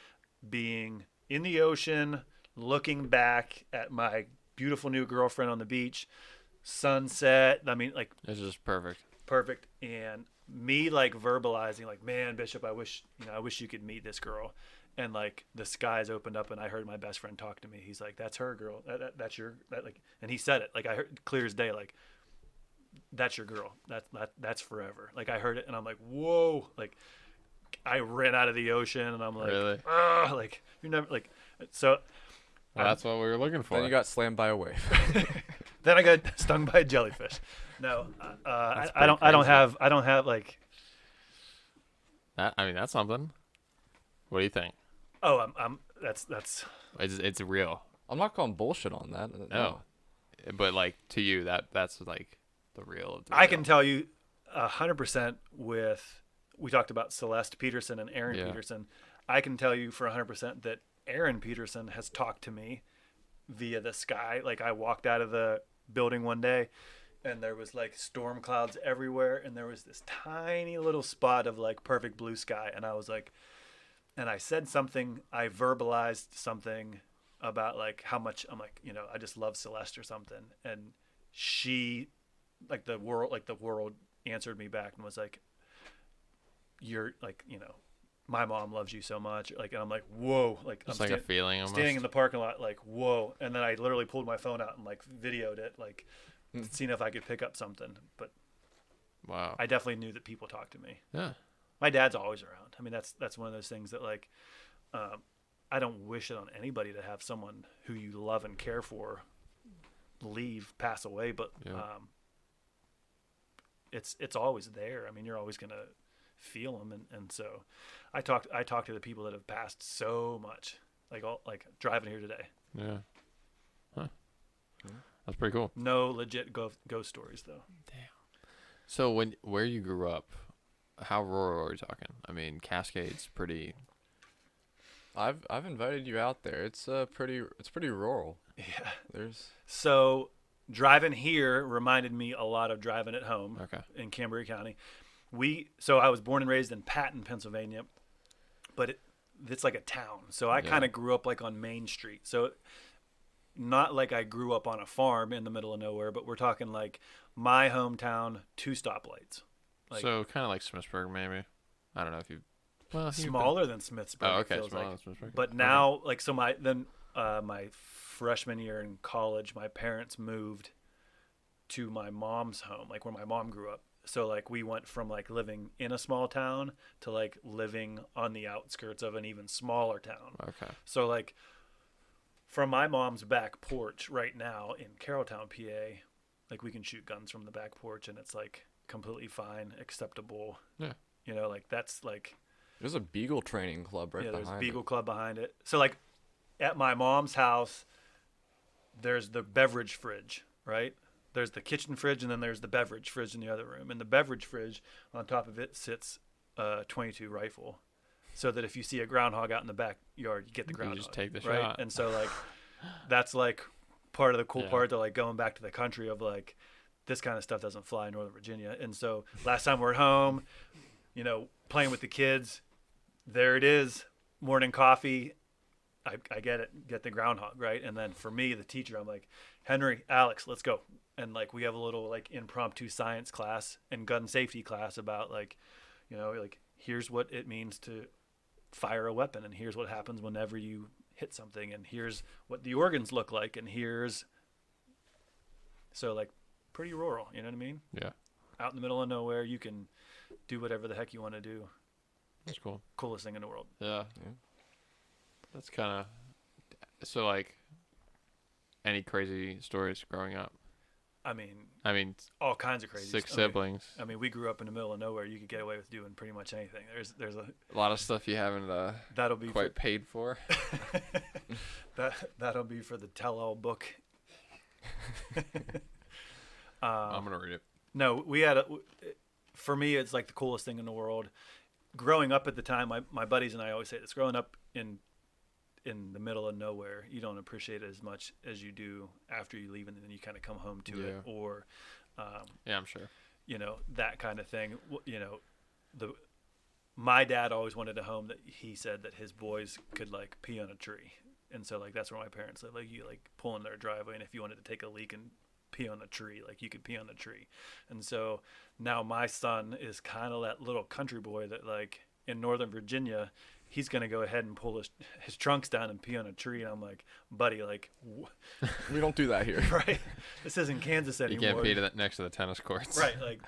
being in the ocean, looking back at my beautiful new girlfriend on the beach, sunset. I mean, like, It's just perfect. And me like verbalizing like, man, Bishop, I wish you could meet this girl. And like the skies opened up and I heard my best friend talk to me. He's like, that's her girl. That's your, that, like, and he said it like I heard clear as day, like, that's your girl. That's forever. Like I heard it and I'm like, whoa, like I ran out of the ocean and I'm like, Really? like you're never like, so Well, that's what we were looking for. then you got slammed by a wave. then I got stung by a jellyfish. No, I don't have like, That, I mean, that's something. What do you think? oh, that's It's real. I'm not calling bullshit on that. No. But like to you, that's like the real of the I real. can tell you 100% with, we talked about Celeste Peterson and Aaron Yeah. Peterson. I can tell you for 100% that Aaron Peterson has talked to me via the sky. Like I walked out of the building one day and there was like storm clouds everywhere. And there was this tiny little spot of like perfect blue sky. And I was like, and I said something, I verbalized something about like how much I'm like, you know, I just love Celeste or something. And she, like the world answered me back and was like, you're like, you know, my mom loves you so much. Like, and I'm like, whoa, like Just I'm like a feeling almost. standing in the parking lot, like, whoa. And then I literally pulled my phone out and like videoed it, like seeing if I could pick up something. But Wow. I definitely knew that people talked to me. Yeah. My dad's always around. I mean, that's one of those things that like, I don't wish it on anybody to have someone who you love and care for pass away, but Yeah. it's always there. I mean, you're always gonna feel them, and so I talked to the people that have passed so much, like driving here today. Yeah. Huh. That's pretty cool. No legit ghost stories though. So where you grew up, how rural are we talking? I mean, Cascade's pretty. I've invited you out there. It's pretty rural. Yeah. There's So driving here reminded me a lot of driving at home Okay. in Cambria County. So I was born and raised in Patton, Pennsylvania, but it's like a town. So I Yeah. kind of grew up like on Main Street. So not like I grew up on a farm in the middle of nowhere, but we're talking like my hometown, 2 stoplights. Like So kind of like Smithsburg, maybe. I don't know if you. Well, you've been- smaller than Smithsburg. Oh, it okay, feels smaller like. than Smithsburg. But now, like, so my freshman year in college, my parents moved to my mom's home, like where my mom grew up. So like we went from like living in a small town to like living on the outskirts of an even smaller town. Okay. So like from my mom's back porch right now in Carrolltown, PA, like we can shoot guns from the back porch and it's like completely fine, acceptable. Yeah. You know, like that's like there's a Beagle training club right there's a behind Beagle it. Club behind it. So like at my mom's house, there's the beverage fridge, right? There's the kitchen fridge and then there's the beverage fridge in the other room. And the beverage fridge, on top of it sits a .22 rifle, so that if you see a groundhog out in the backyard, you get the groundhog. You just take the right? shot. And so like that's like part of the cool Yeah. part to like going back to the country of like this kind of stuff doesn't fly in Northern Virginia. And so last time we're at home, you know, playing with the kids, there it is, morning coffee. I get it, get the groundhog, right? And then for me, the teacher, I'm like, Henry, Alex, let's go. And like we have a little like impromptu science class and gun safety class about like, you know, like here's what it means to fire a weapon and here's what happens whenever you hit something and here's what the organs look like and here's so like pretty rural, you know what I mean? Yeah. Out in the middle of nowhere, you can do whatever the heck you want to do. That's cool. Coolest thing in the world. Yeah. Yeah. That's kind of. So like. Any crazy stories growing up? I mean, all kinds of crazy. Six I mean, siblings. I mean, we grew up in the middle of nowhere. You could get away with doing pretty much anything. There's a A lot of stuff you haven't that'll be quite paid for. that'll be for the tell-all book. I'm gonna read it. No, for me, it's like the coolest thing in the world. Growing up at the time, my buddies and I always say this. Growing up in the middle of nowhere, you don't appreciate it as much as you do after you leave, and then you kind of come home to it, or Yeah, I'm sure. you know, that kind of thing. You know, my dad always wanted a home that he said that his boys could like pee on a tree, and so like that's where my parents lived. Like you like pull in their driveway, and if you wanted to take a leak and pee on the tree, like you could pee on the tree. And so now my son is kind of that little country boy that like in Northern Virginia, he's going to go ahead and pull his trunks down and pee on a tree. And I'm like, buddy, like, We don't do that here. right. This isn't Kansas You anymore. can't pee to that next to the tennis courts. Right. Like,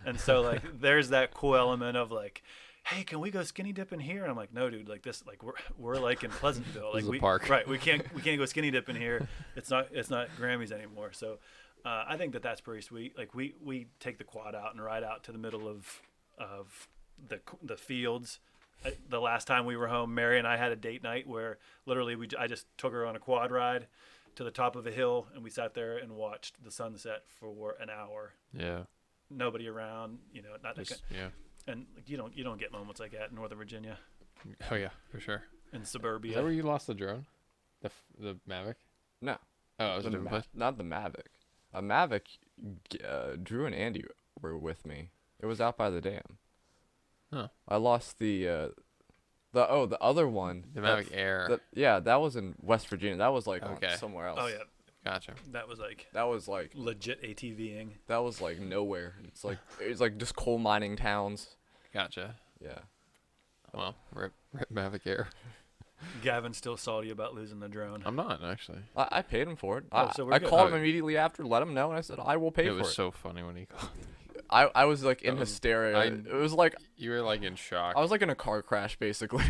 and so like, there's that cool element of like, hey, can we go skinny dipping here? And I'm like, no, dude, like this, like we're like in Pleasantville. This Like is a park. Right. We can't go skinny dipping here. It's not Grammys anymore. So, I think that's pretty sweet. Like we take the quad out and ride out to the middle of the fields. The last time we were home, Mary and I had a date night where literally I just took her on a quad ride to the top of a hill and we sat there and watched the sunset for an hour. Yeah. Nobody around, you know, not Just, yeah. and like, you don't get moments like that in Northern Virginia, Oh yeah, for sure. in Is suburbia. that where you lost the drone? The Mavic? No, Oh, it was a different place. not the Mavic. A Mavic. Drew and Andy were with me. It was out by the dam. Huh. I lost the other one. The Mavic Air. That was in West Virginia. That was like Okay. somewhere else. Oh yeah, Gotcha. that was like That was like legit ATVing. nowhere. It's like just coal mining towns. Gotcha. Yeah. Well, rip Mavic Air. Gavin still salty about losing the drone. I'm not actually. I paid him for it. Oh, so we're I good. called Oh. him immediately after, let him know, and I said I will pay It for was it. so funny when he called. I was like in Um, hysteria. It was like You were like in shock. I was like in a car crash basically.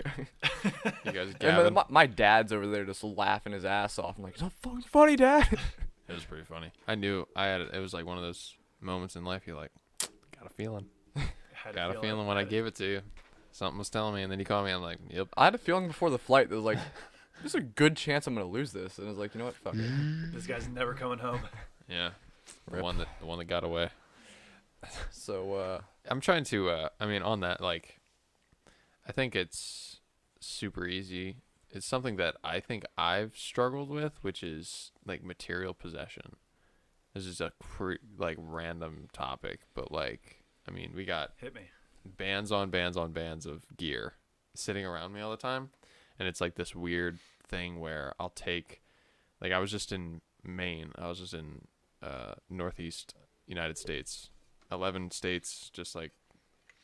You guys, And Gavin. then my dad's over there just laughing his ass off. I'm like, it's not fucking funny, Dad. It was pretty funny. I knew I had. It was like one of those moments in life. You're like, got a feeling. Got a feeling when I gave it to you. Something was telling me, and then you called me. I'm like, yep. I had a feeling before the flight that was like, there's a good chance I'm gonna lose this, and I was like, you know what, fuck it. This guy's never coming home. Yeah. The Rip. one that got away. So I'm trying to. I mean, on that, like, I think it's super easy. It's something that I think I've struggled with, which is like material possession. This is a like random topic, but like, I mean, we got Hit me. bands on bands on bands of gear sitting around me all the time, and it's like this weird thing where I'll take, like, I was just in Maine. I was just in Northeast United States, 11 states, just like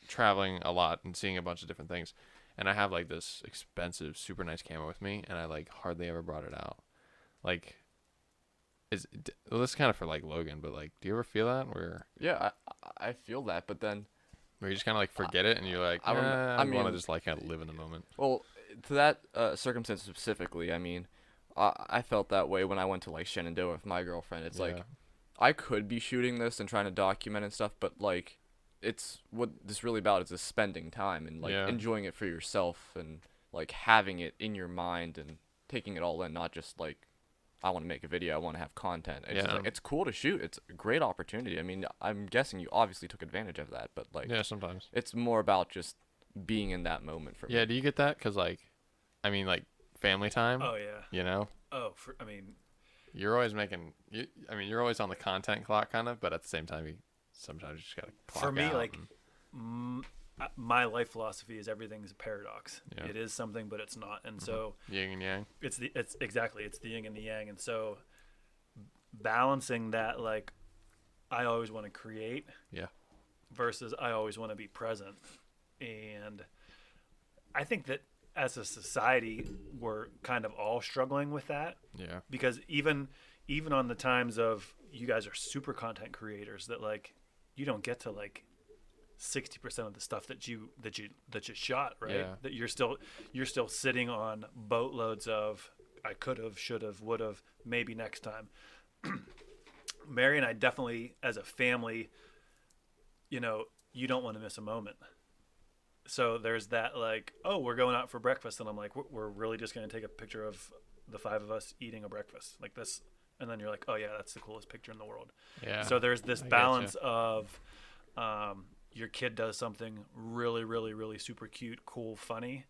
traveling a lot and seeing a bunch of different things. And I have like this expensive, super nice camera with me, and I like hardly ever brought it out. Like, well, this is kind of for like Logan, but like, do you ever feel that where yeah, I feel that, but then you just kind of like forget it, and you're like, I I mean- want to just like kind of live in the moment. well, to that circumstance specifically, I mean, I felt that way when I went to like Shenandoah with my girlfriend. It's like Yeah. I could be shooting this and trying to document and stuff, but like it's what this really about is just spending time and like Yeah. enjoying it for yourself and like having it in your mind and taking it all in, not just like I want to make a video, I want to have content. It's just, Yeah. like, it's cool to shoot. It's a great opportunity. I mean, I'm guessing you obviously took advantage of that, but like Yeah, sometimes. it's more about just being in that moment for Yeah, me. do you get that? Because like, I mean, like family time. Oh yeah. You know, I mean, you're always making. I mean, you're always on the content clock, kind of, but at the same time, you sometimes you just gotta clock for me, out like, and- my life philosophy is everything's a paradox. Yeah. It is something, but it's not. And so yin and yang. it's exactly it's the yin and the yang. And so balancing that, like, I always want to create Yeah. versus I always want to be present. And I think that as a society, we're kind of all struggling with that, Yeah. because even on the times of you guys are super content creators that like you don't get to like 60% of the stuff that you shot, right? Yeah. That you're still sitting on boatloads of I could have, should have, would have, maybe next time. Mary and I definitely, as a family, you don't want to miss a moment. So there's that, like, oh, we're going out for breakfast, and I'm like, we're really just going to take a picture of the five of us eating a breakfast like this, and then you're like, oh yeah, that's the coolest picture in the world. Yeah. So there's this I getcha. balance of your kid does something really, really, really super cute, cool, funny,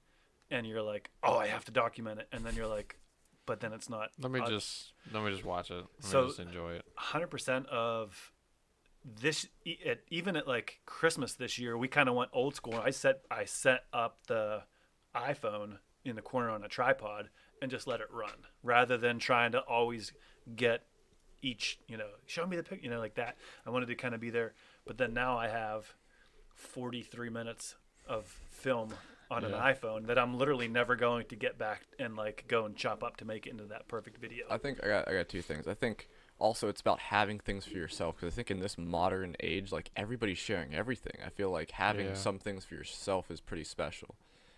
and you're like, oh, I have to document it, and then you're like, but then it's not. Let me just watch it. Let So- me just enjoy it. 100% of this, even at like Christmas this year, we kind of went old school. I set up the iPhone in the corner on a tripod and just let it run, rather than trying to always get each, show me the pic, like that. I wanted to kind of be there, but then now I have 43 minutes of film on an Yeah. iPhone that I'm literally never going to get back and like go and chop up to make it into that perfect video. I think I got two things. I think also it's about having things for yourself, because I think in this modern age, like, everybody's sharing everything. I feel like having Yeah. some things for yourself is pretty special.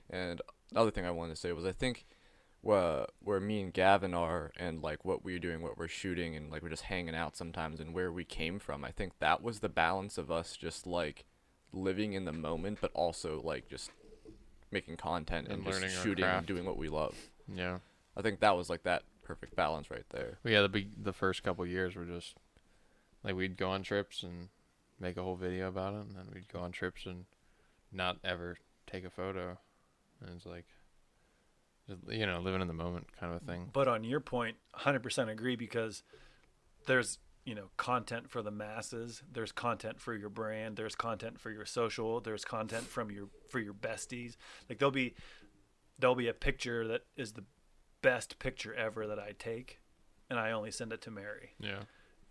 And another thing I wanted to say was I think where me and Gavin are, and like what we're doing, what we're shooting, and like we're just hanging out sometimes, and where we came from, I think that was the balance of us just like living in the moment, but also like just making content and And just learning our shooting and craft. doing what we love. Yeah. I think that was like that perfect balance right there. But yeah, the first couple years were just like we'd go on trips and make a whole video about it, and then we'd go on trips and not ever take a photo, and it's like just living in the moment kind of a thing. But on your point, 100% agree, because there's, content for the masses. There's content for your brand. There's content for your social. There's content for your besties. Like there'll be a picture that is the best picture ever that I take, and I only send it to Mary, Yeah.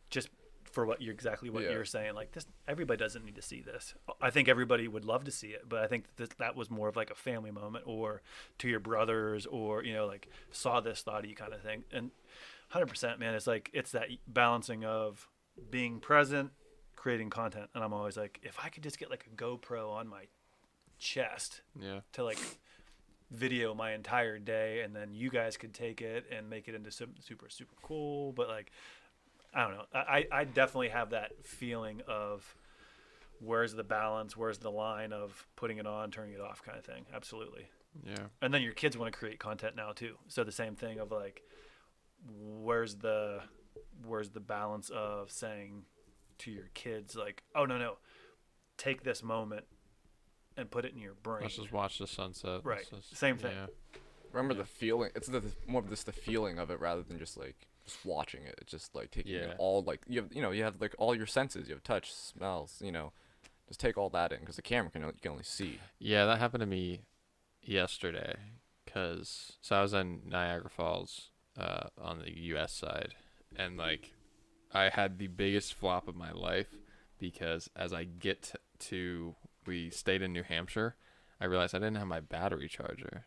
just for what Yeah. you're saying. Like this, everybody doesn't need to see this. I think everybody would love to see it, but I think that was more of like a family moment, or to your brothers, or like saw this, thought of you kind of thing. And 100%, man, it's like it's that balancing of being present, creating content, and I'm always like, if I could just get like a GoPro on my chest Yeah. to like video my entire day, and then you guys could take it and make it into super cool. But like, I don't know. I definitely have that feeling of where's the balance, where's the line of putting it on, turning it off, kind of thing. Absolutely. Yeah. And then your kids want to create content now too. So the same thing of like, where's the balance of saying to your kids like, oh no, take this moment and put it in your brain. Let's just watch the sunset. Right. Same thing. Yeah. Remember the feeling. It's more of just the feeling of it rather than just like just watching it. It's just like taking it all, like you have like all your senses. You have touch, smells. Just take all that in, because the camera you can only see. Yeah, that happened to me yesterday. So I was in Niagara Falls on the U.S. side, and like I had the biggest flop of my life, because as I get to we stayed in New Hampshire, I realized I didn't have my battery charger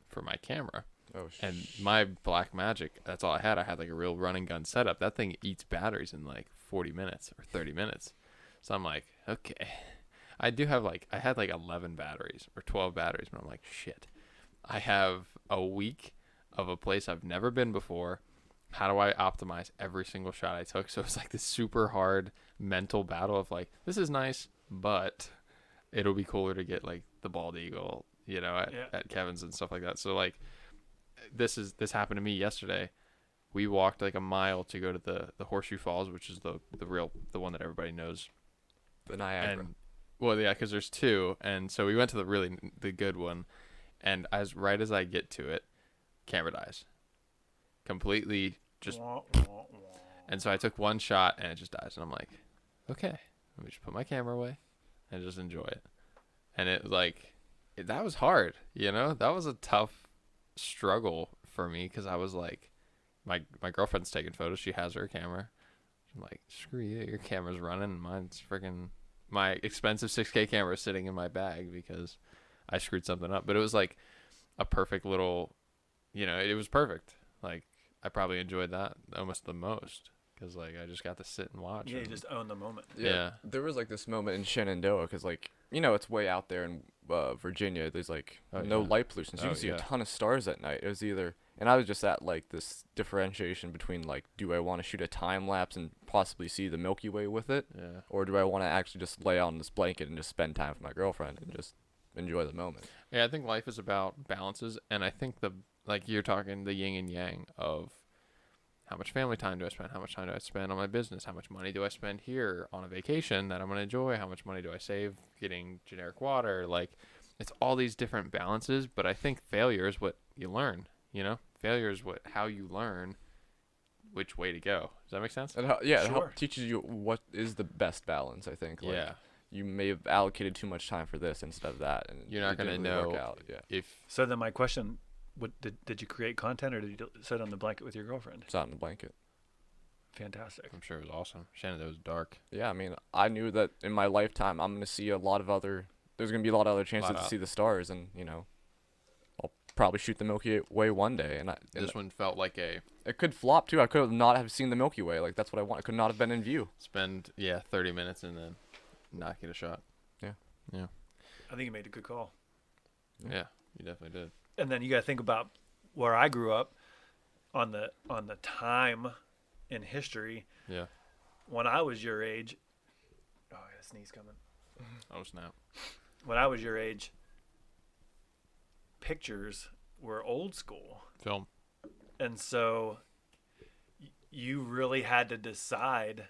for my camera. Oh, and my Black Magic, that's all I had. I had like a real running gun setup. That thing eats batteries in like 40 minutes or 30 minutes. So I'm like, okay. I had like 11 batteries or 12 batteries, but I'm like, shit. I have a week of a place I've never been before. How do I optimize every single shot I took? So it's like this super hard mental battle of like, this is nice, but it'll be cooler to get like the bald eagle, at Kevin's and stuff like that. So like, this happened to me yesterday. We walked like a mile to go to the Horseshoe Falls, which is the one that everybody knows. The Niagara. And, well, yeah, because there's two, and so we went to the good one, and right as I get to it, camera dies, completely just. And so I took one shot and it just dies, and I'm like, okay, let me just put my camera away and just enjoy it. And it that was hard, that was a tough struggle for me, because I was like, my girlfriend's taking photos, she has her camera. I'm like, screw you, your camera's running and mine's freaking, my expensive 6K camera is sitting in my bag because I screwed something up. But it was like a perfect little, it was perfect. Like, I probably enjoyed that almost the most, because like I just got to sit and watch. Yeah, you just own the moment. Yeah. There was like this moment in Shenandoah, because like, it's way out there in Virginia. There's like no light pollution, so you can see a ton of stars at night. It was either, and I was just at like this differentiation between like, do I want to shoot a time lapse and possibly see the Milky Way with it, or do I want to actually just lay on this blanket and just spend time with my girlfriend and just enjoy the moment? Yeah, I think life is about balances, and I think like you're talking the yin and yang of how much family time do I spend, how much time do I spend on my business, how much money do I spend here on a vacation that I'm going to enjoy, how much money do I save getting generic water. Like, it's all these different balances, but I think failure is what you learn, failure is how you learn which way to go. Does that make sense? And it teaches you what is the best balance, I think. Like, you may have allocated too much time for this instead of that, and you're not going to know if. So then my question, did you create content, or did you sit on the blanket with your girlfriend? Sat on the blanket. Fantastic. I'm sure it was awesome. Shannon, it was dark. Yeah, I mean, I knew that in my lifetime I'm going to see there's going to be a lot of other chances to see the stars, and I'll probably shoot the Milky Way one day. And this one felt like it could flop too. I could not have seen the Milky Way. Like, that's what I want. It could not have been in view. Spend 30 minutes and then not get a shot. Yeah. I think you made a good call. Yeah, you definitely did. And then you got to think about where I grew up on the time in history. Yeah. When I was your age, I got a sneeze coming. Oh, snap. When I was your age, pictures were old school. Film. And so you really had to decide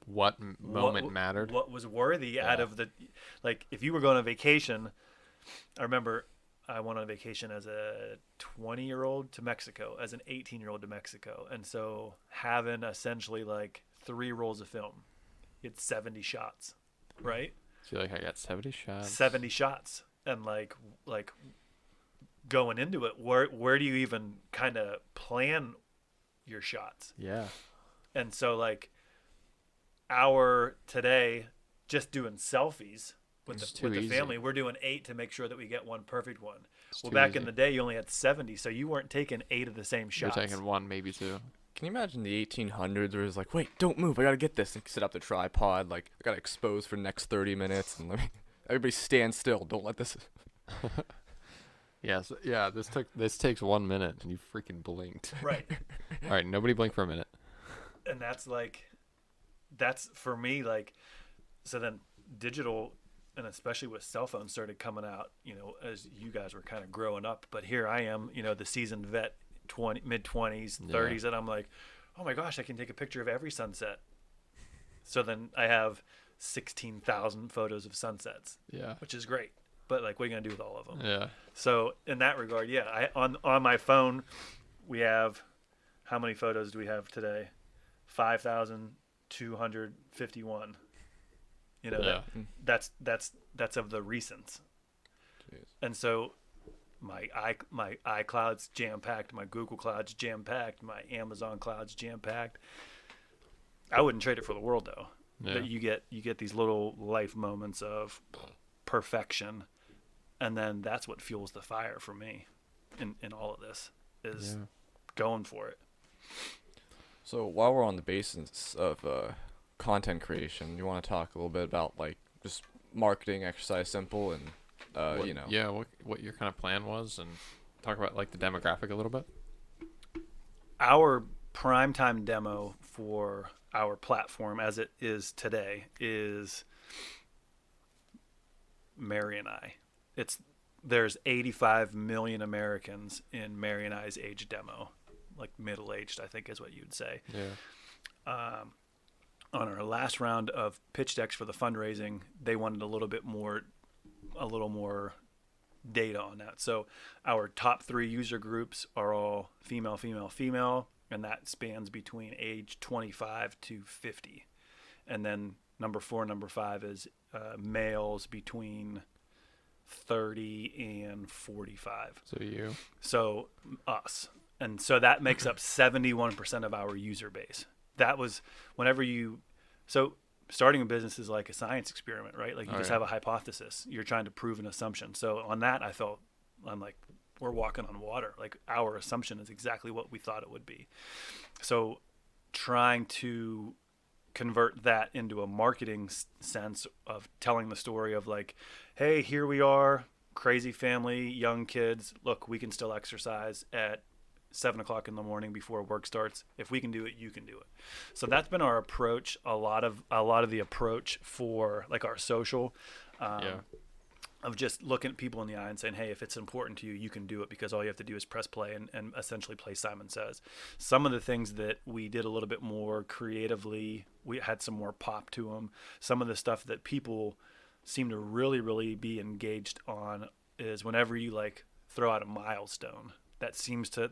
what moment mattered. What was worthy out of the, like, if you were going on vacation, I remember I went on vacation as a 20-year-old to Mexico, as an 18-year-old to Mexico. And so having essentially like 3 rolls of film, it's 70 shots, right? So like, I got 70 shots. 70 shots. And like going into it, where do you even kind of plan your shots? Yeah. And so like our today, just doing selfies with the family, we're doing 8 to make sure that we get one perfect one. Well, back in the day, you only had 70, so you weren't taking 8 of the same shots. You're taking 1, maybe 2. can you imagine the 1800s where it's like, wait, don't move, I gotta get this, and set up the tripod, like, I gotta expose for the next 30 minutes, and everybody stand still, don't let this. Yes, yeah. This takes 1 minute, and you freaking blinked. Right. All right, nobody blink for a minute. And that's for me, like, so then digital, and especially with cell phones started coming out, as you guys were kind of growing up, but here I am, the seasoned vet, mid-20s, 30s, and I'm like, oh my gosh, I can take a picture of every sunset. So then I have 16,000 photos of sunsets, which is great. But like, what are you gonna do with all of them? Yeah. So in that regard, on my phone, we have, how many photos do we have today? 5,251. That's of the recents. Jeez. And so my iCloud's jam packed, my Google Cloud's jam packed, my Amazon Cloud's jam packed. I wouldn't trade it for the world though. Yeah. That you get these little life moments of perfection, and then that's what fuels the fire for me in all of this is going for it. So while we're on the basis of content creation, you want to talk a little bit about like just marketing Exercise Simple and what your kind of plan was, and talk about like the demographic a little bit. Our primetime demo for our platform as it is today is Mary and I. There's 85 million Americans in Mary and I's age demo, like middle-aged, I think is what you'd say. Yeah. On our last round of pitch decks for the fundraising, they wanted a little more data on that. So our top 3 user groups are all female, female, female, and that spans between age 25 to 50. And then number 4, number 5 is males between 30 and 45. So us. And so that makes up 71% of our user base. That was so starting a business is like a science experiment, right? Like you have a hypothesis. You're trying to prove an assumption. So on that, I'm like, we're walking on water. Like our assumption is exactly what we thought it would be. So trying to convert that into a marketing sense of telling the story of like, hey, here we are, crazy family, young kids. Look, we can still exercise at 7:00 in the morning before work starts. If we can do it, you can do it. So that's been our approach. A lot of the approach for like our social, of just looking at people in the eye and saying, hey, if it's important to you, you can do it, because all you have to do is press play and essentially play Simon Says. Some of the things that we did a little bit more creatively, we had some more pop to them. Some of the stuff that people seem to really, really be engaged on is whenever you like throw out a milestone. That seems to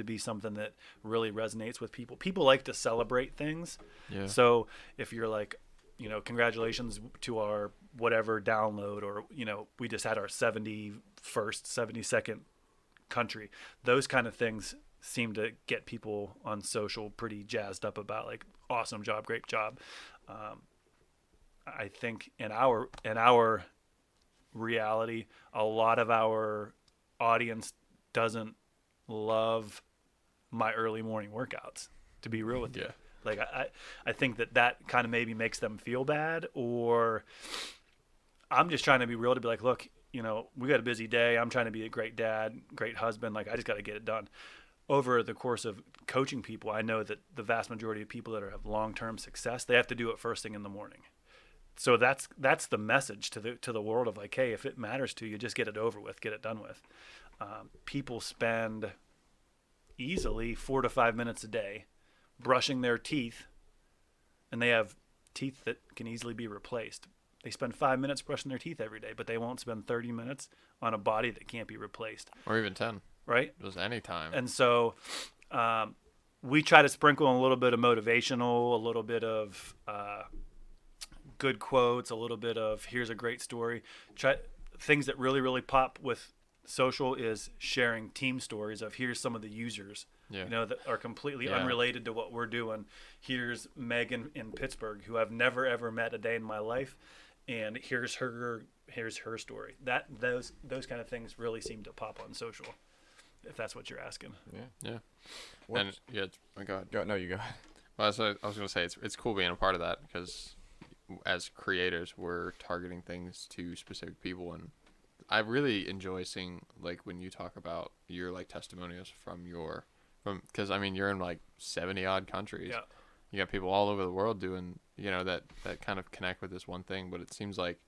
be something that really resonates with people. People like to celebrate things. Yeah. So if you're like, congratulations to our whatever download, or, we just had our 72nd country. Those kind of things seem to get people on social pretty jazzed up about like, awesome job, great job. I think in our reality, a lot of our audience doesn't love my early morning workouts, to be real with you. Like I think that kind of maybe makes them feel bad, or I'm just trying to be real to be like, look, we got a busy day. I'm trying to be a great dad, great husband. Like I just got to get it done. Over the course of coaching people, I know that the vast majority of people that have long-term success, they have to do it first thing in the morning. So that's the message to the world of like, hey, if it matters to you, just get it over with, get it done with. People spend easily 4 to 5 minutes a day brushing their teeth, and they have teeth that can easily be replaced. They spend 5 minutes brushing their teeth every day, but they won't spend 30 minutes on a body that can't be replaced. Or even 10. Right? Just any time. And so we try to sprinkle in a little bit of motivational, a little bit of good quotes, a little bit of here's a great story. Things that really, really pop with social is sharing team stories of here's some of the users, that are completely unrelated to what we're doing. Here's Megan in Pittsburgh, who I've never ever met a day in my life, and here's her story. Those kind of things really seem to pop on social. if that's what you're asking. Yeah. What- And yeah, oh, go ahead. No, you go. Well, so I was gonna say it's cool being a part of that because as creators, we're targeting things to specific people, and I really enjoy seeing like when you talk about your like testimonials from because I mean you're in like 70 odd countries. Yeah. You got people all over the world doing that kind of connect with this one thing, but it seems like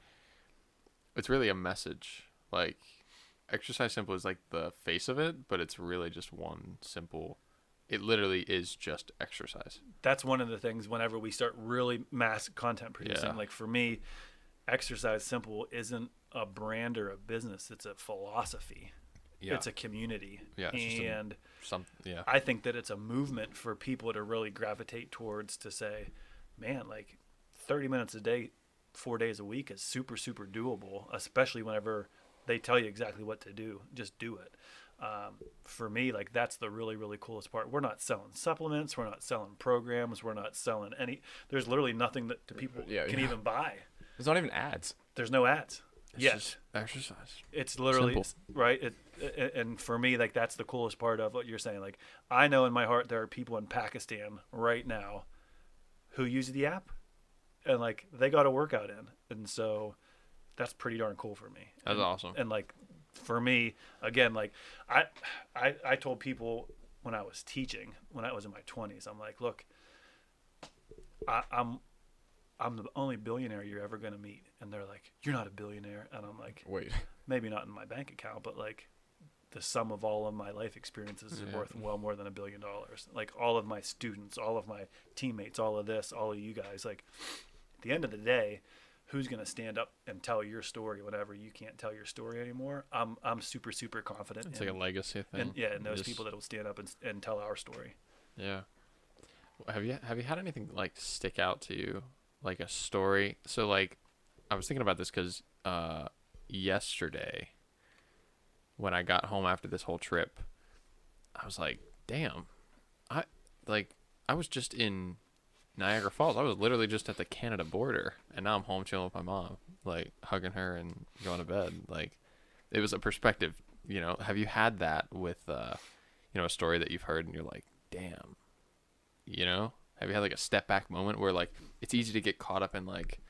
it's really a message. Like Exercise Simple is like the face of it, but it's really just one simple. It literally is just exercise. That's one of the things whenever we start really mass content producing. Yeah. Like for me, Exercise Simple isn't a brand or a business. It's a philosophy. Yeah. It's a community. Yeah, it's just and yeah. I think that it's a movement for people to really gravitate towards to say, man, like 30 minutes a day, 4 days a week is super, super doable, especially whenever they tell you exactly what to do. Just do it. For me, like that's the really, really coolest part. We're not selling supplements. We're not selling programs. We're not selling there's literally nothing that people can even buy. There's not even ads. There's no ads. It's just exercise. It's literally Simple. right. And for me, like that's the coolest part of what you're saying. Like I know in my heart there are people in Pakistan right now who use the app, and like they got a workout in, and so that's pretty darn cool for me. That's awesome. And like for me, again, like I told people when I was teaching, when I was in my 20s, I'm like, look, I'm the only billionaire you're ever going to meet. And they're like, you're not a billionaire. And I'm like, Wait. maybe not in my bank account, but like the sum of all of my life experiences is worth well more than $1 billion. Like all of my students, all of my teammates, all of this, all of you guys, like at the end of the day, who's going to stand up and tell your story whenever you can't tell your story anymore? I'm super, super confident. It's like a legacy thing. And those people that will stand up and tell our story. Yeah. Have you had anything like stick out to you, like a story? So like, I was thinking about this because yesterday, when I got home after this whole trip, I was like, damn, I was just in Niagara Falls. I was literally just at the Canada border, and now I'm home chilling with my mom, like hugging her and going to bed. Like, it was a perspective. Have you had that with a story that you've heard and you're like, damn, have you had like a step back moment where like it's easy to get caught up in like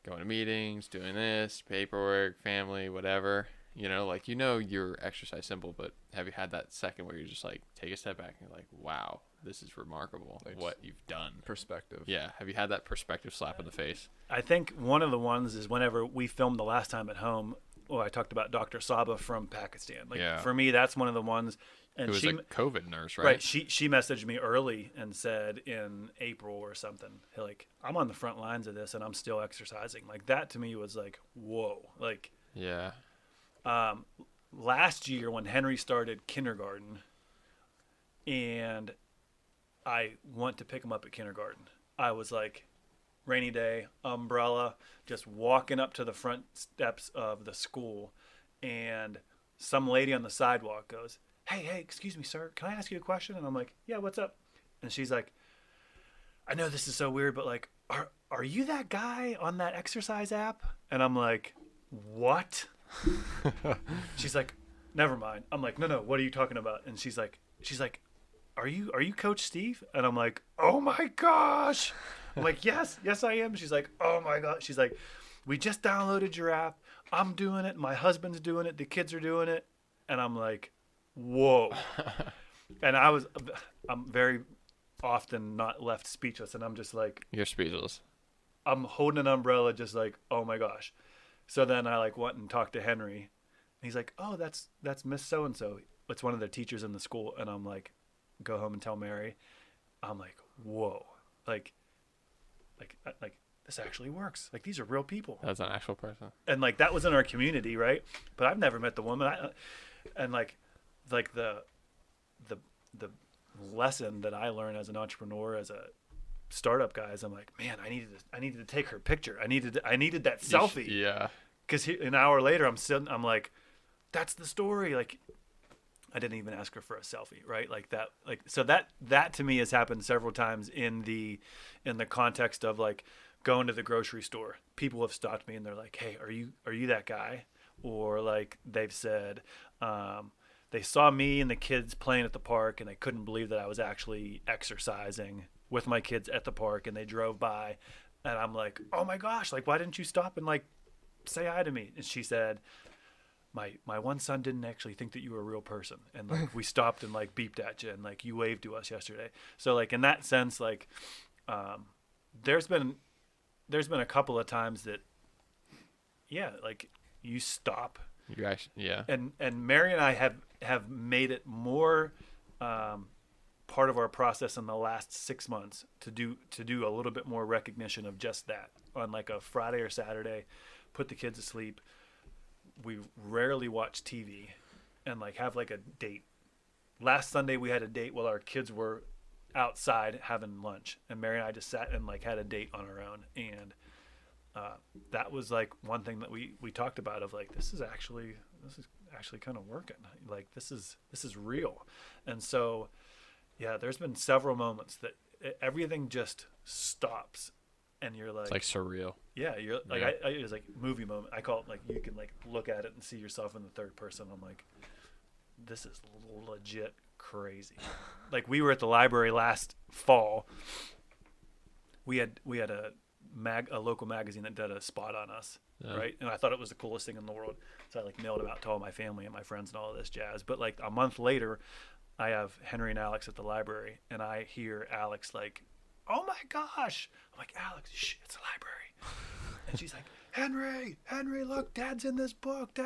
going to meetings, doing this, paperwork, family, whatever, like you're Exercise Simple, but have you had that second where you're just like take a step back and you're like, wow, this is remarkable what you've done? Perspective. Yeah. Have you had that perspective slap in the face? I think one of the ones is whenever we filmed the last time at home. Oh, I talked about Dr. Saba from Pakistan. Like for me, that's one of the ones. And it was she, a COVID nurse, right? Right. She messaged me early and said in April or something, like, I'm on the front lines of this and I'm still exercising. Like that to me was like, whoa. Like, yeah. Last year when Henry started kindergarten and I went to pick him up at kindergarten, I was like, rainy day, umbrella, just walking up to the front steps of the school, and some lady on the sidewalk goes, hey, excuse me, sir, can I ask you a question? And I'm like, yeah, what's up? And she's like, I know this is so weird, but like, are you that guy on that exercise app? And I'm like, what? She's like, never mind. I'm like, no, what are you talking about? And she's like, are you Coach Steve? And I'm like, oh my gosh. I'm like, yes, I am. She's like, oh my God. She's like, we just downloaded your app. I'm doing it. My husband's doing it. The kids are doing it. And I'm like, whoa. And I'm very often not left speechless. And I'm just like, you're speechless. I'm holding an umbrella just like, oh my gosh. So then I like went and talked to Henry. And he's like, oh, that's Miss So-and-so. It's one of the teachers in the school. And I'm like, go home and tell Mary. I'm like, whoa. Like this actually works. Like these are real people. That's an actual person. And like that was in our community, right? But I've never met the woman. And like the lesson that I learned as an entrepreneur, as a startup guy, is I'm like, man, I needed to take her picture. I needed that selfie. Yeah. Because an hour later, I'm like, that's the story. Like, I didn't even ask her for a selfie, right? Like that, so that to me has happened several times in the context of like going to the grocery store. People have stopped me and they're like, hey, are you that guy? Or like they've said, they saw me and the kids playing at the park, and they couldn't believe that I was actually exercising with my kids at the park, and they drove by, and I'm like, oh my gosh, like, why didn't you stop and like say hi to me? And she said, my one son didn't actually think that you were a real person, and like we stopped and like beeped at you, and like you waved to us yesterday. So like in that sense, like there's been a couple of times that like you stop. You actually, yeah. And Mary and I have made it more part of our process in the last 6 months to do a little bit more recognition of just that on like a Friday or Saturday, put the kids to sleep. We rarely watch TV and like have like a date. Last Sunday we had a date while our kids were outside having lunch, and Mary and I just sat and like had a date on our own, and that was like one thing that we talked about of like, this is actually kind of working. Like this is real. And so, yeah, there's been several moments that everything just stops, and you're like, It's like surreal. yeah, you're like, Yeah. it was like movie moment. I call it like, you can like look at it and see yourself in the third person. I'm like, this is legit crazy. Like we were at the library last fall. We had a local magazine that did a spot on us, Yeah. right? And I thought it was the coolest thing in the world. So I like mailed it out to all my family and my friends and all of this jazz. But like a month later, I have Henry and Alex at the library, and I hear Alex like, oh my gosh. I'm like, Alex, shh, it's a library. And she's like, Henry, look, Dad's in this book.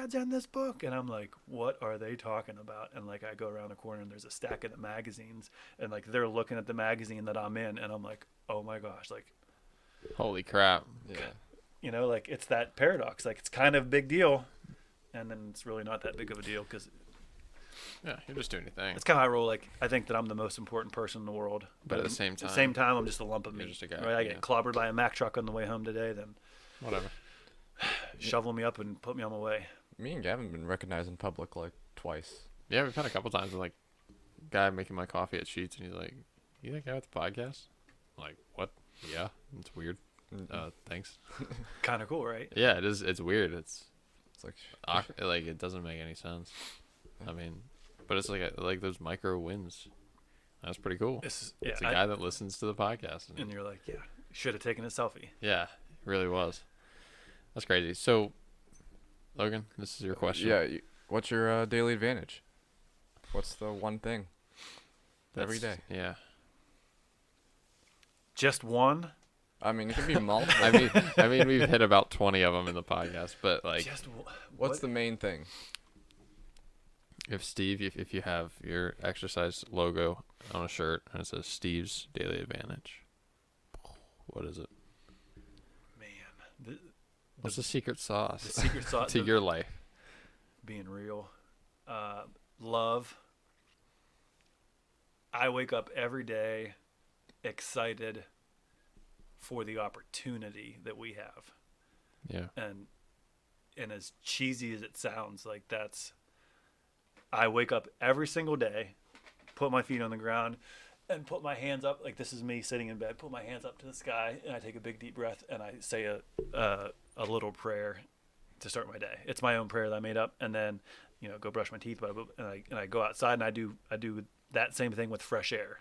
And I'm like, what are they talking about? And like, I go around the corner and there's a stack of the magazines, and like, they're looking at the magazine that I'm in, and I'm like, oh my gosh, like, Holy crap. Yeah. you know, like it's that paradox. Like it's kind of a big deal, and then it's really not that big of a deal because Yeah, you're just doing your thing. that's kind of how I roll. Like I think that I'm the most important person in the world, But at the same time, I'm just a lump of you're meat. just a guy, Right? I yeah. get clobbered by a Mack truck on the way home today, then Whatever. shovel me up and put me on my way. Me and Gavin have been recognized in public like twice. Yeah, we've had a couple times with like guy making my coffee at Sheets, and he's like, "You that guy with the podcast?" I'm like, what? Yeah, it's weird. Thanks. Kind of cool, right? Yeah, it is. It's weird. It's It's like like it doesn't make any sense. I mean, but it's like those micro wins. That's pretty cool. It's It's a guy that listens to the podcast. and you're like, yeah, should have taken a selfie. Yeah, it really was. That's crazy. So, Logan, this is your question. yeah. What's your daily advantage? What's the one thing every day? Yeah. Just one. I mean, it could be multiple. I mean, we've hit about 20 of them in the podcast, but like, Just What's the main thing? if Steve, if you have your exercise logo on a shirt and it says Steve's Daily Advantage, what is it? man? What's the secret sauce The secret sauce to your life? being real. Love. I wake up every day excited for the opportunity that we have. Yeah. And as cheesy as it sounds, like I wake up every single day, put my feet on the ground, and put my hands up, like this is me sitting in bed, put my hands up to the sky, and I take a big deep breath, and I say a little prayer to start my day. It's my own prayer that I made up, and then go brush my teeth, and I go outside and I do that same thing with fresh air,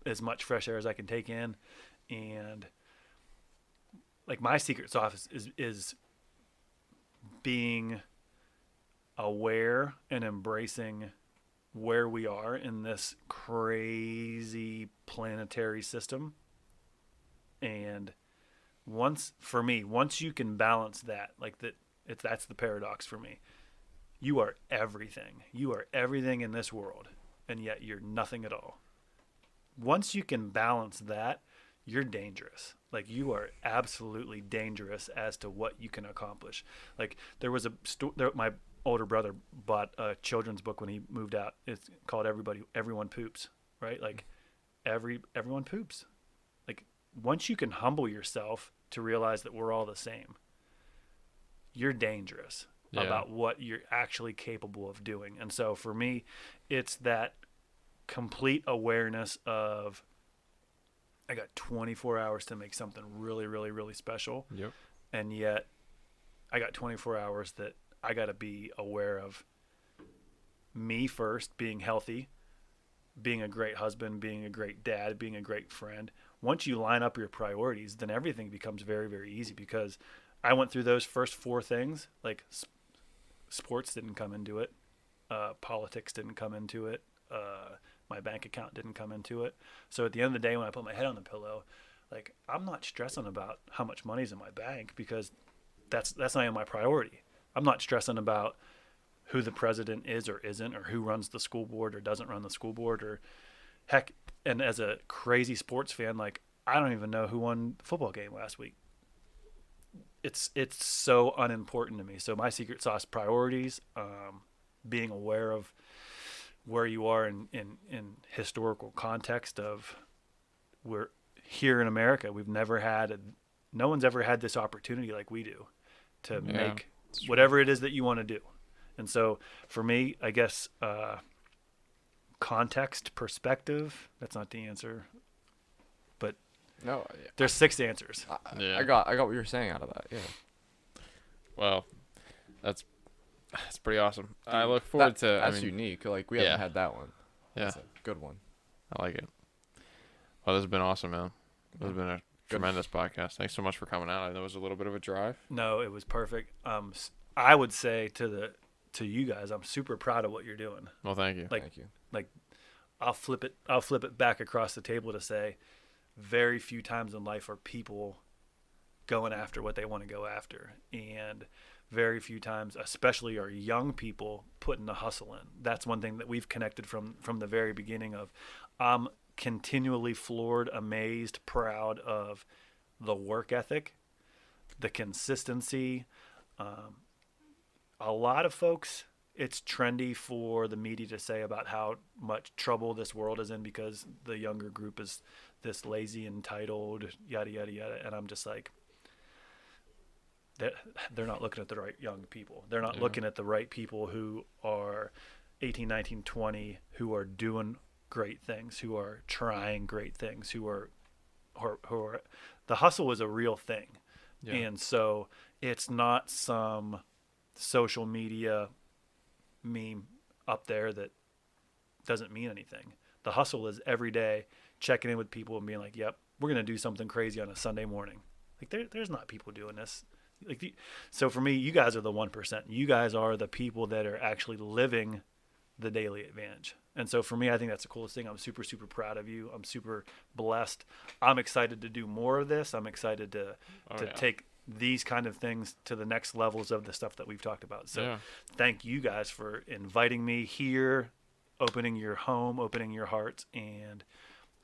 as much fresh air as I can take in, and like my secret sauce is being aware and embracing where we are in this crazy planetary system. And once you can balance that, like that's the paradox for me. You are everything. You are everything in this world, and yet you're nothing at all. Once you can balance that, you're dangerous. Like you are absolutely dangerous as to what you can accomplish. Like there was my older brother bought a children's book when he moved out. It's called Everyone Poops, right? Like everyone poops. Like once you can humble yourself to realize that we're all the same, you're dangerous about what you're actually capable of doing. And so for me, it's that complete awareness of I got 24 hours to make something really, really, really special. Yep. And yet I got 24 hours that I got to be aware of me first, being healthy, being a great husband, being a great dad, being a great friend. Once you line up your priorities, then everything becomes very, very easy, because I went through those first 4 things. Like sports didn't come into it. Politics didn't come into it. My bank account didn't come into it. So at the end of the day, when I put my head on the pillow, like, I'm not stressing about how much money's in my bank, because that's not even my priority. I'm not stressing about who the president is or isn't, or who runs the school board or doesn't run the school board, or heck, and as a crazy sports fan, like, I don't even know who won the football game last week. It's so unimportant to me. So my secret sauce: priorities, being aware of where you are in historical context of, we're here in America. No one's ever had this opportunity like we do to make whatever it is that you want to do. And so for me, I guess, context, perspective, that's not the answer, but No, there's 6 answers. Yeah. I got what you were saying out of that. Yeah. Well, that's pretty awesome. I look forward to. That's unique. Like, we haven't had that one. Yeah, That's a good one. I like it. Well, this has been awesome, man. This has been a tremendous podcast. Thanks so much for coming out. I know it was a little bit of a drive. No, it was perfect. I would say to you guys, I'm super proud of what you're doing. Well, thank you. Thank you. Like, I'll flip it back across the table to say, very few times in life are people going after what they want to go after, and very few times, especially our young people, putting the hustle in. That's one thing that we've connected from the very beginning of. I'm continually floored, amazed, proud of the work ethic, the consistency. A lot of folks, it's trendy for the media to say about how much trouble this world is in because the younger group is this lazy, entitled, yada, yada, yada. And I'm just like, they're not looking at the right young people. They're not looking at the right people who are 18, 19, 20, who are doing great things, who are trying great things, who are the hustle is a real thing. Yeah. And so it's not some social media meme up there that doesn't mean anything. The hustle is every day checking in with people and being like, yep, we're going to do something crazy on a Sunday morning. Like, there's not people doing this. So for me, you guys are the 1%. You guys are the people that are actually living the daily advantage. And so for me, I think that's the coolest thing. I'm super, super proud of you. I'm super blessed. I'm excited to do more of this. I'm excited to take these kind of things to the next levels of the stuff that we've talked about. So thank you guys for inviting me here, opening your home, opening your hearts. And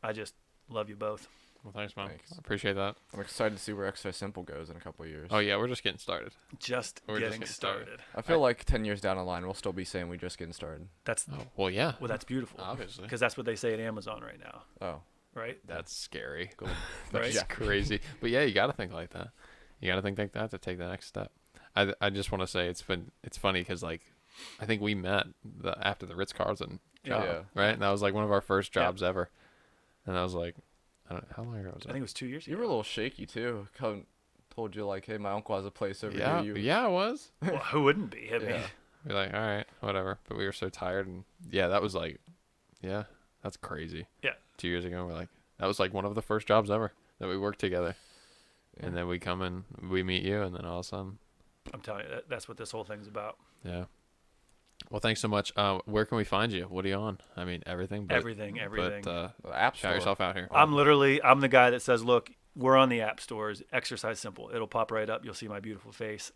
I just love you both. Well, thanks, man. I appreciate that. I'm excited to see where Exercise Simple goes in a couple of years. Oh, yeah, we're just getting started. We're just getting started. I feel like 10 years down the line, we'll still be saying we're just getting started. That's well, yeah. Well, that's beautiful. Obviously. Because that's what they say at Amazon right now. Oh. Right? That's scary. Cool. That's crazy. But yeah, you got to think like that. You got to think like that to take the next step. I just want to say it's funny because, like, I think we met after the Ritz-Carlton job, right? And that was like one of our first jobs ever. And I was like, how long ago was that? I think it was 2 years ago. You were a little shaky too. Told you like, hey, my uncle has a place over here. Yeah, I was. Well, who wouldn't be? I mean, we're like, all right, whatever. But we were so tired, and that was like, that's crazy. Yeah. 2 years ago, we're like, that was like one of the first jobs ever that we worked together. Yeah. And then we come and we meet you, and then all of a sudden, I'm telling you, that's what this whole thing's about. Yeah. Well, thanks so much. Where can we find you? What are you on? I mean, everything. Everything. But App Store. Shout yourself out here. I'm the guy that says, look, we're on the app stores. Exercise Simple. It'll pop right up. You'll see my beautiful face.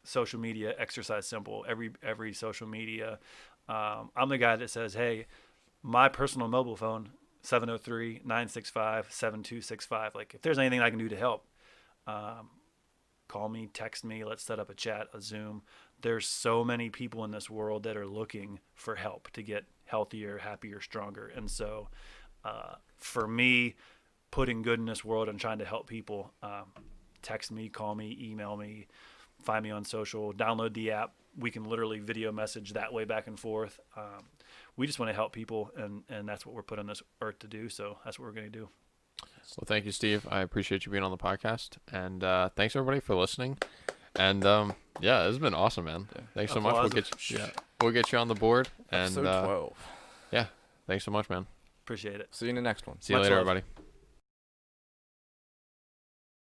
Social media, Exercise Simple. Every social media. I'm the guy that says, hey, my personal mobile phone, 703-965-7265. Like, if there's anything I can do to help, call me, text me. Let's set up a chat, a Zoom. There's so many people in this world that are looking for help to get healthier, happier, stronger. And so for me, putting good in this world and trying to help people, text me, call me, email me, find me on social, download the app. We can literally video message that way back and forth. We just want to help people, and that's what we're put on this earth to do. So that's what we're going to do. Well, thank you, Steve. I appreciate you being on the podcast. And thanks, everybody, for listening. And, this has been awesome, man. Thanks so much. We'll get you. we'll get you on the board. And Episode 12. yeah, thanks so much, man. Appreciate it. See you in the next one. See you Much later, love. everybody.